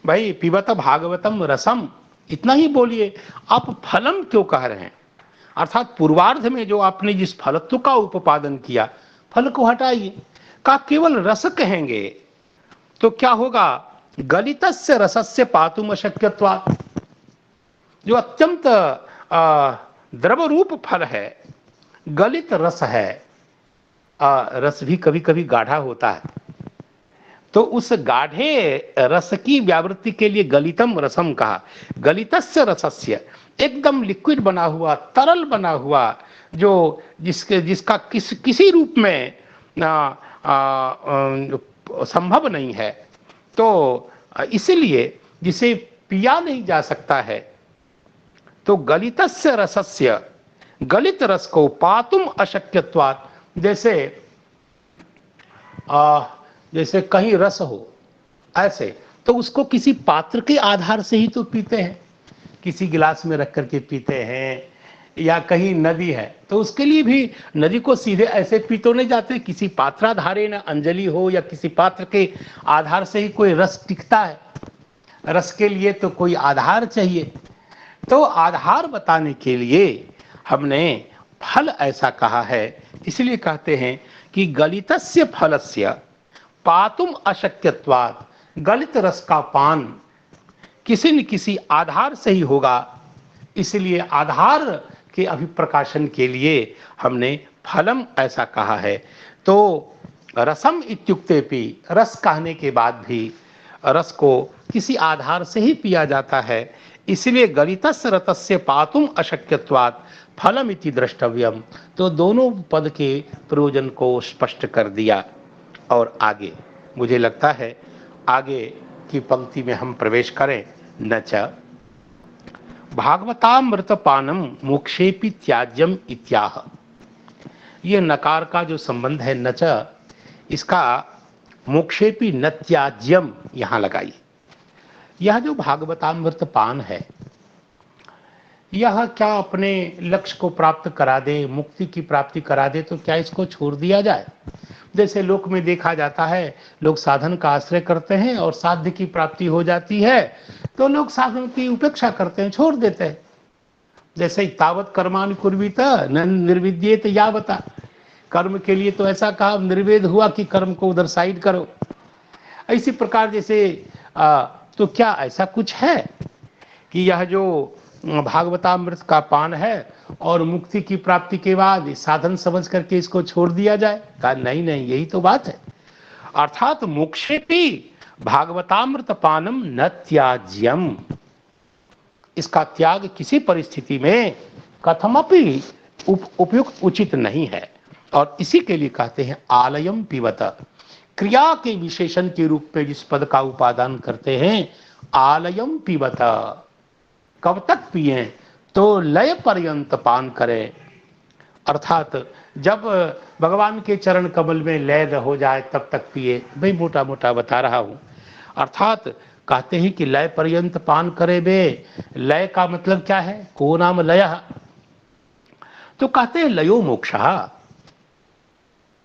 भाई, पिबत भागवतम रसम, इतना ही बोलिए, आप फलम क्यों कह रहे हैं। अर्थात पूर्वार्ध में जो आपने जिस फलत्व का उपादान किया, फल को हटाइए। का केवल रस कहेंगे तो क्या होगा, गलितस्य रसस्य पातुम अशक्यत्वात्, जो अत्यंत द्रव रूप फल है, गलित रस है, रस भी कभी कभी गाढ़ा होता है, तो उस गाढ़े रस की व्यावृत्ति के लिए गलितम रसम कहा। गलितस्य रसस्य, एकदम लिक्विड बना हुआ, तरल बना हुआ, जो जिसका किसी रूप में संभव नहीं है, तो इसलिए जिसे पिया नहीं जा सकता है, तो गलितस्य रसस्य, गलित रस को पातुम अशक्यत्वात्, जैसे कहीं रस हो ऐसे, तो उसको किसी पात्र के आधार से ही तो पीते हैं, किसी गिलास में रख करके पीते हैं, या कहीं नदी है तो उसके लिए भी नदी को सीधे ऐसे पी तो नहीं जाते, किसी पात्राधारे न अंजलि हो या किसी पात्र के आधार से ही कोई रस टिकता है। रस के लिए तो कोई आधार चाहिए, तो आधार बताने के लिए हमने फल ऐसा कहा है। इसलिए कहते हैं कि गलितस्य फलस्य, पातुम अशक्यत्वात्, गलित रस का पान किसी न किसी आधार से ही होगा, इसलिए आधार के अभिप्रकाशन के लिए हमने फलम ऐसा कहा है। तो रसम इत्युक्तेपि, रस कहने के बाद भी रस को किसी आधार से ही पिया जाता है, इसलिए गलितस्य रतस्य पातुम अशक्यत्वात् फलम इति द्रष्टव्यम। तो दोनों पद के प्रयोजन को स्पष्ट कर दिया। और आगे मुझे लगता है आगे की पंक्ति में हम प्रवेश करें। न च भागवतामृतपानम मोक्षेपि त्याज्यम इत्याह। ये नकार का जो संबंध है न च, इसका मोक्षेपि न त्याज्यम यहां लगाइए। यह जो भागवतामृत पान है, यह क्या अपने लक्ष्य को प्राप्त करा दे, मुक्ति की प्राप्ति करा दे, तो क्या इसको छोड़ दिया जाए? जैसे लोक में देखा जाता है, लोग साधन का आश्रय करते हैं और साध्य की प्राप्ति हो जाती है तो लोग साधन की उपेक्षा करते हैं, छोड़ देते हैं। जैसे तावत कर्माणि कुर्वीत न निर्विद्येत यावता, कर्म के लिए तो ऐसा कहा, निर्वेद हुआ कि कर्म को उधर साइड करो। इसी प्रकार जैसे तो क्या ऐसा कुछ है कि यह जो भागवतामृत का पान है और मुक्ति की प्राप्ति के बाद साधन समझ करके इसको छोड़ दिया जाए? कहा नहीं नहीं, यही तो बात है। अर्थात मोक्षेपि भागवतामृत पानम न त्याज्यम, इसका त्याग किसी परिस्थिति में कथमपि उपयुक्त उचित नहीं है। और इसी के लिए कहते हैं आलयम पिबत, क्रिया के विशेषण के रूप में जिस पद का उपादान करते हैं, आलयम पिबत, कब तक पिए? तो लय पर्यंत पान करें। अर्थात जब भगवान के चरण कमल में लय हो जाए तब तक पिए। भाई मोटा मोटा बता रहा हूं। अर्थात कहते हैं कि लय पर्यंत पान करे बे। लय का मतलब क्या है? को नाम लय, तो कहते हैं लयो मोक्षः,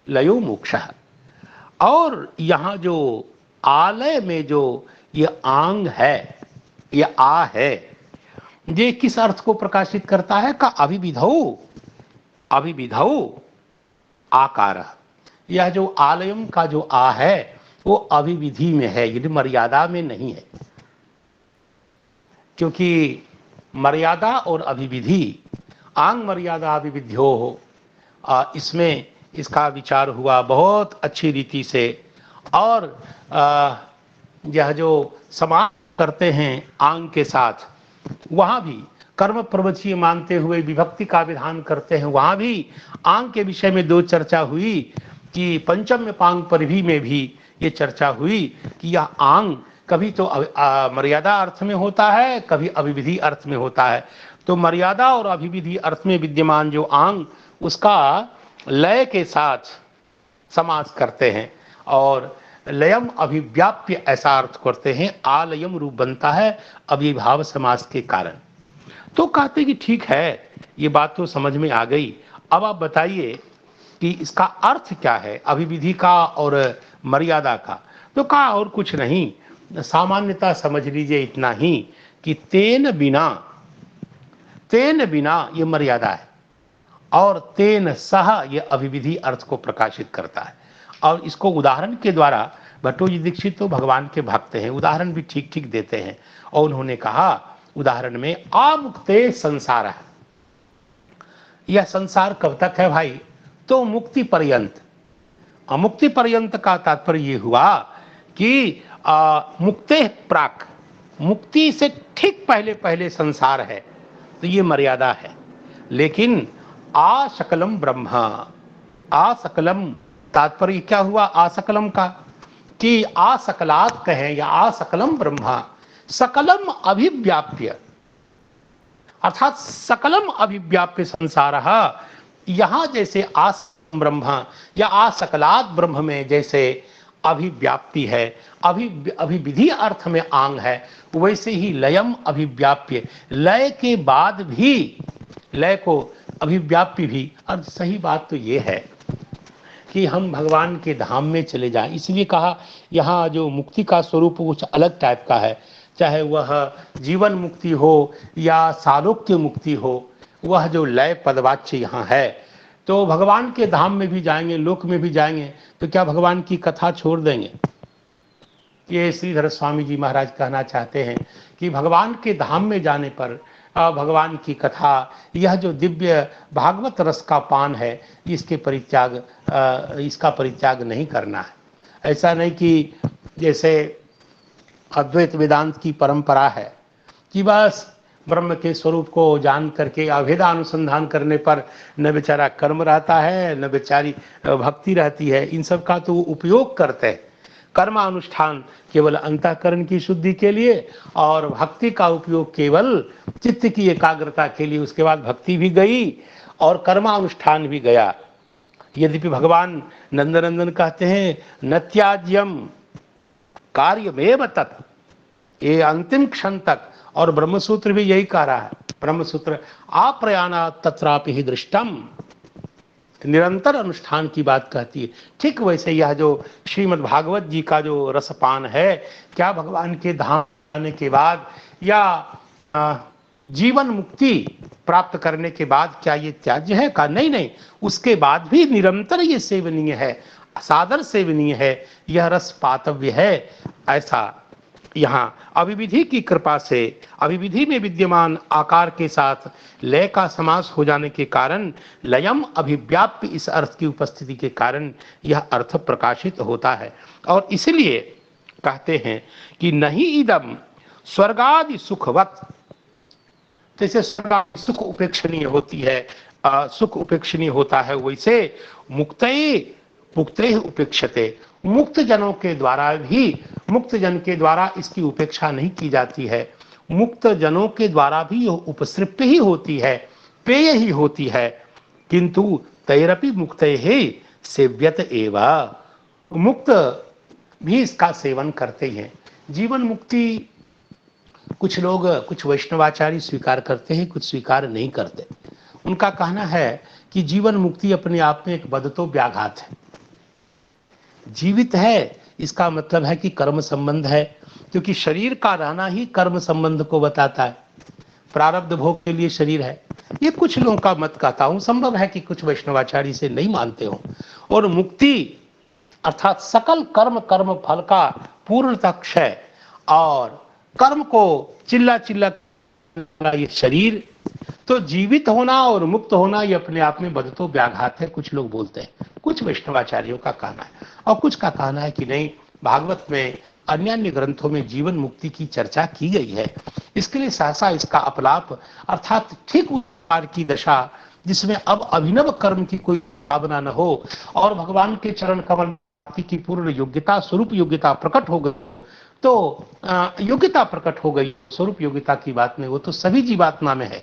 लयो मोक्षः। और यहां जो आलय में जो ये आंग है, ये आ है, ये किस अर्थ को प्रकाशित करता है? का अभिविधौ, अभिविधौ आकार। यह जो आलयम का जो आ है वो अभिविधि में है, यदि मर्यादा में नहीं है। क्योंकि मर्यादा और अभिविधि, आंग मर्यादा अभिविध्यो हो, इसमें इसका विचार हुआ बहुत अच्छी रीति से। और यह जो समास करते हैं आंग के साथ, वहां भी कर्म प्रवचीय मानते हुए विभक्ति का विधान करते हैं, वहां भी आंग के विषय में दो चर्चा हुई कि पंचम पांग परिधि में भी ये चर्चा हुई कि यह आंग कभी तो मर्यादा अर्थ में होता है, कभी अभिविधि अर्थ में होता है। तो मर्यादा और अभिविधि अर्थ में विद्यमान जो आंग, उसका लय के साथ समास करते हैं और लयम अभिव्याप्य ऐसा अर्थ करते हैं। आलयम रूप बनता है अभिभाव समास के कारण। तो कहते कि ठीक है, ये बात तो समझ में आ गई, अब आप बताइए कि इसका अर्थ क्या है अभिविधि का और मर्यादा का? तो कहा और कुछ नहीं, सामान्यता समझ लीजिए इतना ही कि तेन बिना, तेन बिना ये मर्यादा है और तेन सह ये अभिविधि अर्थ को प्रकाशित करता है। और इसको उदाहरण के द्वारा भट्टो जी दीक्षित तो भगवान के भक्त हैं, उदाहरण भी ठीक ठीक देते हैं। और उन्होंने कहा उदाहरण में आमुक्ते संसार, यह संसार कब तक है भाई? तो मुक्ति पर्यंत। अमुक्ति पर्यंत का तात्पर्य ये हुआ कि मुक्ते प्राक, मुक्ति से ठीक पहले पहले संसार है, तो ये मर्यादा है। लेकिन आ सकलम ब्रह्म, आ सकलम तात्पर्य क्या हुआ आ सकलम का? कि आ सकलात् कहें या आ सकलम ब्रह्म, सकलम अभिव्याप्य, अर्थात सकलम अभिव्याप्य संसार। यहां जैसे आ ब्रह्म या आ सकलात् ब्रह्म में जैसे अभिव्याप्ति है, अभिविधि अर्थ में आंग है, वैसे ही लयम अभिव्याप्य, लय के बाद भी लय को अभिव्याप्य भी। और सही बात तो ये है कि हम भगवान के धाम में चले जाएं, इसलिए कहा यहाँ जो मुक्ति का स्वरूप कुछ अलग टाइप का है, चाहे वह जीवन मुक्ति हो या सालोक्य मुक्ति हो, वह जो लय पदवाच्य यहाँ है तो भगवान के धाम में भी जाएंगे, लोक में भी जाएंगे, तो क्या भगवान की कथा छोड़ देंगे? ये श्रीधर स्वामी जी महाराज कहना चाहते हैं कि भगवान के धाम में जाने पर भगवान की कथा, यह जो दिव्य भागवत रस का पान है, इसका परित्याग नहीं करना है। ऐसा नहीं कि जैसे अद्वैत वेदांत की परंपरा है कि बस ब्रह्म के स्वरूप को जान करके अभेदानुसंधान करने पर न बेचारा कर्म रहता है, न बेचारी भक्ति रहती है। इन सब का तो उपयोग करते हैं। कर्मानुष्ठान केवल अंतःकरण की शुद्धि के लिए और भक्ति का उपयोग केवल चित्त की एकाग्रता के लिए। उसके बाद भक्ति भी गई और कर्मानुष्ठान भी गया। यद्यपि भगवान नंदनंदन कहते हैं न त्याज्यम कार्यमेव तत्, ये अंतिम क्षण तक। और ब्रह्मसूत्र भी यही कह रहा है। ब्रह्मसूत्र आप्रयाणा तत्रापि ही दृष्टम, निरंतर अनुष्ठान की बात कहती है। ठीक वैसे यह जो श्रीमद् भागवत जी का जो रसपान है, क्या भगवान के धाम आने के बाद या जीवन मुक्ति प्राप्त करने के बाद क्या ये त्याज्य है? का नहीं नहीं, उसके बाद भी निरंतर ये सेवनीय है, सादर सेवनीय है, यह रस पातव्य है। ऐसा यहाँ अभिविधि की कृपा से, अभिविधि में विद्यमान आकार के साथ लय का समास हो जाने के कारण, लयम अभिव्याप्य इस अर्थ की उपस्थिति के कारण यह अर्थ प्रकाशित होता है। और इसलिए कहते हैं कि नहीं इदम स्वर्गादि सुखवत, जैसे स्वर्गादि सुख उपेक्षणीय होती है, सुख उपेक्षणीय होता है, वैसे मुक्तये मुक्ते उपेक्षते, मुक्त जनों के द्वारा भी, मुक्त जन के द्वारा इसकी उपेक्षा नहीं की जाती है। मुक्त जनों के द्वारा भी यह उपसृप्य ही होती है, पेय ही होती है। किंतु तैरपि मुक्तये सेव्यत एवा, मुक्त भी इसका सेवन करते हैं। जीवन मुक्ति कुछ लोग, कुछ वैष्णवाचार्य स्वीकार करते हैं, कुछ स्वीकार नहीं करते। उनका कहना है कि जीवन मुक्ति अपने आप में एक बदतो व्याघात है। जीवित है इसका मतलब है कि कर्म संबंध है, क्योंकि शरीर का रहना ही कर्म संबंध को बताता है। प्रारब्ध भोग के लिए शरीर है, ये कुछ लोगों का मत कहता हूं। संभव है कि कुछ वैष्णवाचार्य से नहीं मानते हो। और मुक्ति अर्थात सकल कर्म, कर्म फल का पूर्णतः क्षय और कर्म को चिल्ला चिल्ला ये शरीर, तो जीवित होना और मुक्त होना ये अपने आप में बदतो व्याघात है, कुछ लोग बोलते हैं। कुछ वैष्णवाचार्यों का कहना है। और कुछ का कहना है कि नहीं, भागवत में अन्य अन्य ग्रंथों में जीवन मुक्ति की चर्चा की गई है। इसके लिए सहसा इसका अपलाप अर्थात ठीक उद्धार की दशा, जिसमें अब अभिनव कर्म की कोई भावना न हो और भगवान के चरण कमल की पूर्ण योग्यता, स्वरूप योग्यता प्रकट हो गई, तो योग्यता प्रकट हो गई। स्वरूप योग्यता की बात में वो तो सभी जीवात्मा में है,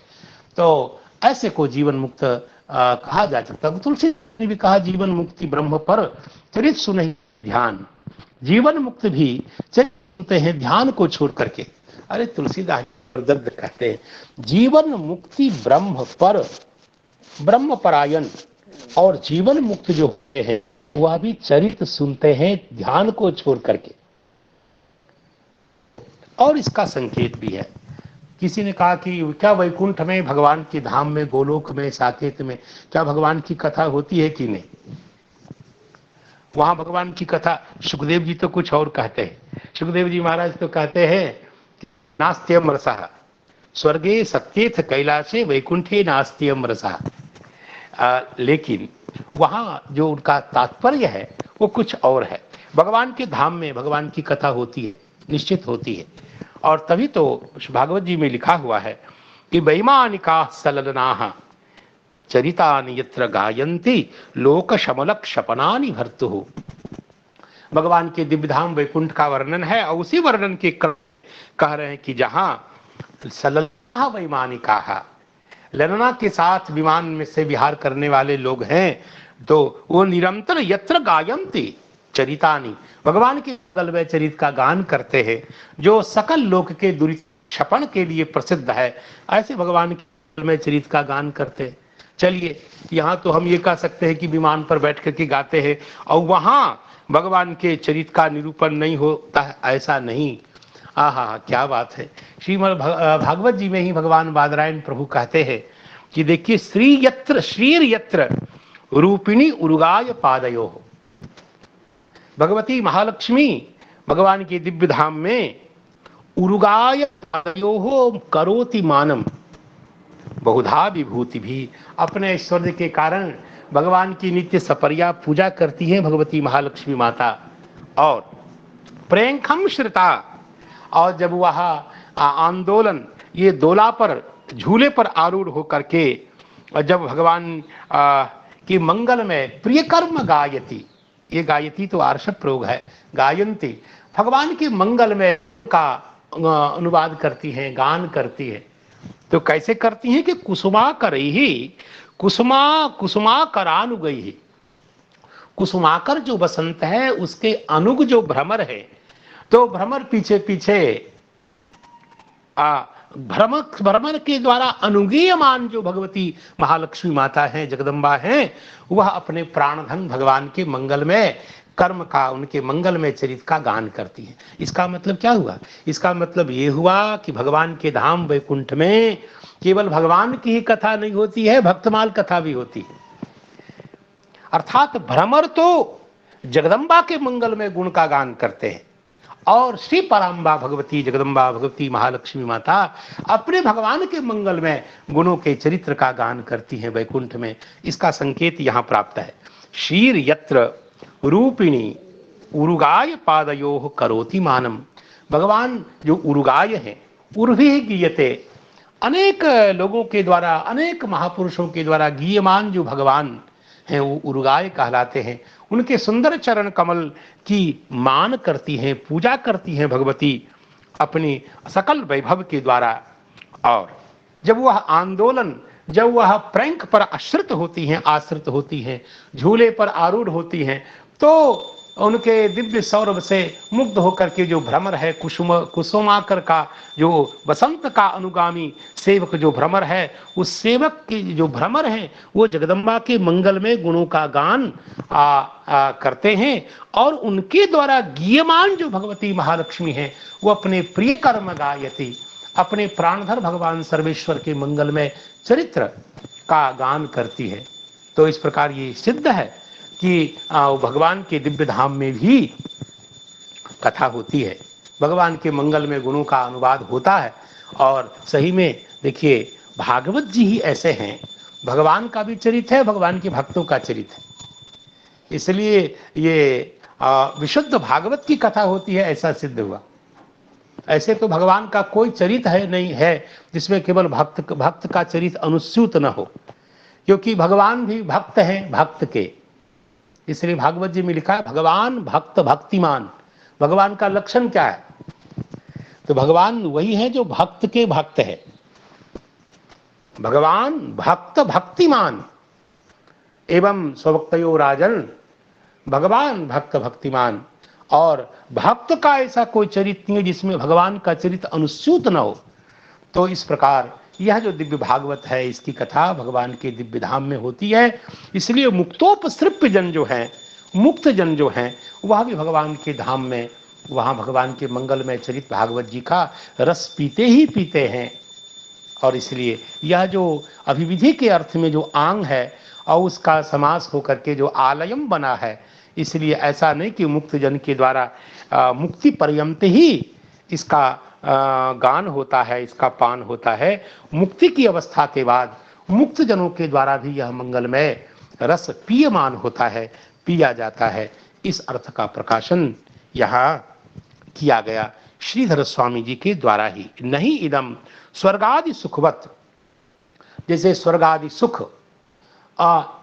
तो ऐसे को जीवन मुक्त कहा जा सकता है। तुलसी ने भी कहा जीवन मुक्ति ब्रह्म पर चरित सुनहि ध्यान, जीवन मुक्त भी चलते हैं ध्यान को छोड़ करके। अरे तुलसीदास दर्द कहते हैं जीवन मुक्ति ब्रह्म पर, ब्रह्म परायण और जीवन मुक्त जो होते हैं वह भी चरित सुनते हैं ध्यान को छोड़ करके। और इसका संकेत भी है। किसी ने कहा कि क्या वैकुंठ में, भगवान के धाम में, गोलोक में, साकेत में क्या भगवान की कथा होती है कि नहीं? वहां भगवान की कथा, सुखदेव जी तो कुछ और कहते हैं। सुखदेव जी महाराज तो कहते हैं नास्त्यम रसः स्वर्गे सत्येथ कैलाशे वैकुंठे नास्त्यम रसः। लेकिन वहां जो उनका तात्पर्य है वो कुछ और है। भगवान के धाम में भगवान की कथा होती है, निश्चित होती है। और तभी तो भागवत जी में लिखा हुआ है कि वैमानिका सललनाः चरितानि यत्र गायन्ति लोक शमलक शपनानि भर्तुः। भगवान के दिव्य धाम वैकुंठ का वर्णन है और उसी वर्णन के कह रहे हैं कि जहां सललनाः वैमानिकाः, ललना के साथ विमान में से विहार करने वाले लोग हैं, तो वो निरंतर यत्र गायन्ति चरितानि, भगवान के मंगलमय चरित का गान करते हैं, जो सकल लोक के दुष्पण के लिए प्रसिद्ध है। ऐसे भगवान के मंगलमय चरित का गान करते हैं। चलिए, यहाँ तो हम ये कह सकते हैं कि विमान पर बैठ करके गाते हैं और वहां भगवान के चरित का निरूपण नहीं होता है, ऐसा नहीं। आहा, क्या बात है। श्रीमद् भागवत जी में ही भगवान बादरायण प्रभु कहते हैं कि देखिए श्री यत्र श्रीर यत्र रूपिणी उरुगाय पादयो। भगवती महालक्ष्मी भगवान के दिव्य धाम में उरुगाय पादयो करोति मानम, बहुधा विभूति भी, अपने ऐश्वर्य के कारण भगवान की नित्य सपर्या पूजा करती हैं भगवती महालक्ष्मी माता। और प्रेंखम श्रिता, और जब वह आंदोलन ये दोला पर झूले पर आरूढ़ होकर के जब भगवान की मंगल में प्रिय कर्म गायती, ये गायती तो आर्षक प्रयोग है, गायंती, भगवान के मंगल में का अनुवाद करती हैं, गान करती है। तो कैसे करती हैं कि कुसुमा कर ही कुसुमा करानुगई ही, कुसुमाकर जो बसंत है उसके अनुग जो भ्रमर है, तो भ्रमर पीछे पीछे भ्रमर के द्वारा अनुगीयमान जो भगवती महालक्ष्मी माता हैं, जगदम्बा हैं, वह अपने प्राणधन भगवान के मंगल में कर्म का, उनके मंगल में चरित्र का गान करती है। इसका मतलब क्या हुआ? इसका मतलब ये हुआ कि भगवान के धाम वैकुंठ में केवल भगवान की ही कथा नहीं होती है, भक्तमाल कथा भी होती है। अर्थात भ्रमर तो जगदम्बा के मंगल में गुण का गान करते हैं, और श्री पराम्बा भगवती जगदम्बा भगवती महालक्ष्मी माता अपने भगवान के मंगल में गुणों के चरित्र का गान करती हैं वैकुंठ में। इसका संकेत यहाँ प्राप्त है। शीर यत्र रूपिणी उरुगाय पादयोः करोति मानम, भगवान जो उरुगाय हैं, उर्वी गीयते, अनेक लोगों के द्वारा, अनेक महापुरुषों के द्वारा गीयमान जो भगवान हैं वो उरुगाय कहलाते हैं। उनके सुंदर चरण कमल की मान करती हैं, पूजा करती हैं भगवती अपनी सकल वैभव के द्वारा। और जब वह आंदोलन, जब वह प्रैंक पर आश्रित होती हैं, आश्रित होती हैं, झूले पर आरूढ़ होती हैं, तो उनके दिव्य सौरभ से मुग्ध होकर के जो भ्रमर है, कुसुमाकर का जो बसंत का अनुगामी सेवक जो भ्रमर है, उस सेवक के जो भ्रमर हैं वो जगदम्बा के मंगल में गुणों का गान करते हैं। और उनके द्वारा गीयमान जो भगवती महालक्ष्मी हैं वो अपने प्रिय कर्म गायती, अपने प्राणधर भगवान सर्वेश्वर के मंगल में चरित्र का गान करती है। तो इस प्रकार ये सिद्ध है कि भगवान के दिव्य धाम में भी कथा होती है, भगवान के मंगल में गुणों का अनुवाद होता है। और सही में देखिए भागवत जी ही ऐसे हैं, भगवान का भी चरित्र है, भगवान के भक्तों का चरित्र है, इसलिए ये विशुद्ध भागवत की कथा होती है, ऐसा सिद्ध हुआ। ऐसे तो भगवान का कोई चरित्र है नहीं है जिसमें केवल भक्त का चरित्र अनुस्यूत न हो, क्योंकि भगवान भी भक्त हैं भक्त के। इसलिए भागवत जी में लिखा है भगवान भक्त भक्तिमान। भगवान का लक्षण क्या है? तो भगवान वही है जो भक्त के भक्त है। भगवान भक्त भक्तिमान एवं स्वभक्तयो राजन, भगवान भक्त भक्तिमान। और भक्त का ऐसा कोई चरित्र नहीं है जिसमें भगवान का चरित्र अनुस्यूत न हो। तो इस प्रकार यह जो दिव्य भागवत है, इसकी कथा भगवान के दिव्य धाम में होती है। इसलिए मुक्तोपसृप्य जन जो हैं, मुक्त जन जो हैं, वह भी भगवान के धाम में, वहाँ भगवान के मंगल में चरित्र भागवत जी का रस पीते ही पीते हैं। और इसलिए यह जो अभिविधि के अर्थ में जो आंग है और उसका समास होकर के जो आलयम बना है, इसलिए ऐसा नहीं कि मुक्त जन के द्वारा मुक्ति पर्यंत ही इसका गान होता है, इसका पान होता है। मुक्ति की अवस्था के बाद मुक्त जनों के द्वारा भी यह मंगलमय रस पीयमान होता है, पिया जाता है। इस अर्थ का प्रकाशन यहाँ किया गया श्रीधर स्वामी जी के द्वारा ही। नहीं इदम स्वर्गादि सुखवत, जैसे स्वर्गादि सुख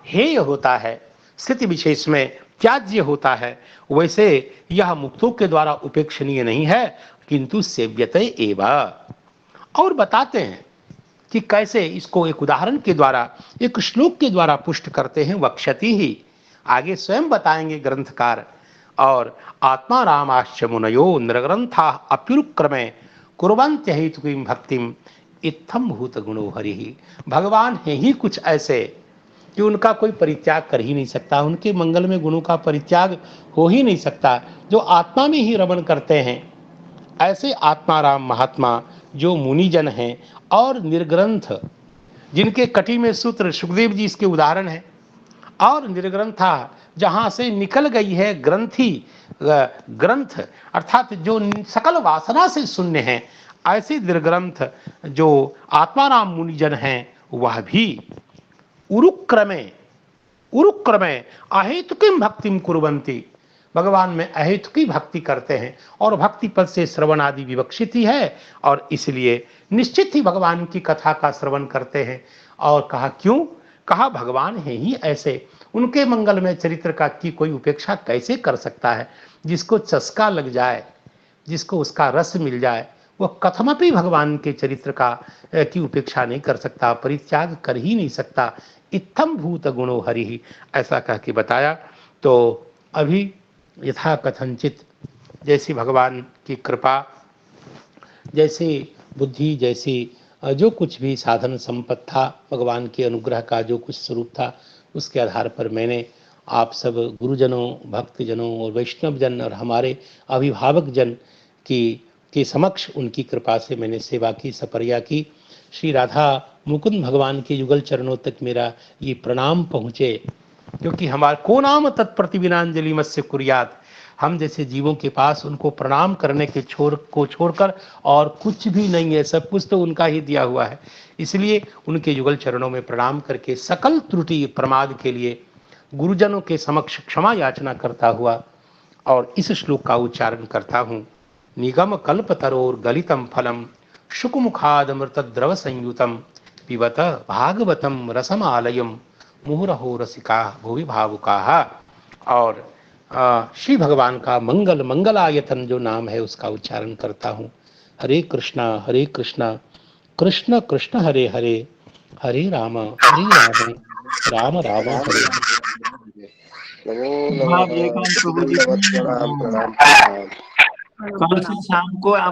हेय होता है, स्थिति विशेष में त्याज्य होता है, वैसे यह मुक्तों के द्वारा उपेक्षणीय नहीं है, किंतु सेव्यते एव। और बताते हैं कि कैसे इसको एक उदाहरण के द्वारा, एक श्लोक के द्वारा पुष्ट करते हैं। वक्षति ही, आगे स्वयं बताएंगे ग्रंथकार। और आत्मा रामाश्च मुनयो नृग्रंथा अप्युरुक्रमे कुर्वन्त्य हेतुकीं भक्तिम इत्थम भूत गुणो हरि। भगवान हैं ही कुछ ऐसे कि उनका कोई परित्याग कर ही नहीं सकता, उनके मंगल में गुणों का परित्याग हो ही नहीं सकता, जो आत्मा में ही रमण करते हैं। ऐसे आत्माराम महात्मा जो मुनिजन हैं और निर्ग्रंथ, जिनके कटी में सूत्र, सुखदेव जी इसके उदाहरण हैं, और निर्ग्रंथा जहाँ से निकल गई है ग्रंथि, ग्रंथ अर्थात जो सकल वासना से शून्य है, ऐसे निर्ग्रंथ जो आत्माराम मुनिजन हैं वह भी उरुक्रमे अहेतुकीं भक्तिम कुर्वन्ति, भगवान में अहेतुकी भक्ति करते हैं और भक्ति पद से श्रवण आदि विवक्षित ही है और इसलिए निश्चित ही भगवान की कथा का श्रवण करते हैं। और कहा क्यों? कहा भगवान है ही ऐसे, उनके मंगलमय चरित्र का की कोई उपेक्षा कैसे कर सकता है? जिसको चस्का लग जाए, जिसको उसका रस मिल जाए, वह कथमपि भगवान के चरित्र का की उपेक्षा नहीं कर सकता, परित्याग कर ही नहीं सकता। इत्थम भूत गुणो हरि, ऐसा कह के बताया। तो अभी यथा कथनचित जैसी भगवान की कृपा, जैसे बुद्धि, जैसी जो कुछ भी साधन संपत्ति था, भगवान के अनुग्रह का जो कुछ स्वरूप था, उसके आधार पर मैंने आप सब गुरुजनों, भक्तजनों और वैष्णवजन और हमारे अभिभावक जन के समक्ष उनकी कृपा से मैंने सेवा की, सपर्या की। श्री राधा मुकुंद भगवान के युगल चरणों तक मेरा ये प्रणाम पहुँचे, क्योंकि हमारे को नाम तत्प्रतिविनांजलि मत्स्य कुर्यात, हम जैसे जीवों के पास उनको प्रणाम करने के छोड़कर और कुछ भी नहीं है, सब कुछ तो उनका ही दिया हुआ है। इसलिए उनके युगल चरणों में प्रणाम करके सकल त्रुटि प्रमाद के लिए गुरुजनों के समक्ष क्षमा याचना करता हुआ और इस श्लोक का उच्चारण करता हूँ। निगम कल्पतरोर गलितम फलम शुकमुखादमृत द्रव संयुतम पिबत भागवतम रसमालयम मुहुरहो रसिका भुवि भावुका। और श्री भगवान का मंगलायतन जो नाम है उसका उच्चारण करता हूँ। हरे कृष्णा कृष्ण कृष्ण हरे हरे, हरे राम राम राम हरे हाँ, विवेकानंद प्रभु जी, प्रणाम प्रणाम। कल से शाम को आप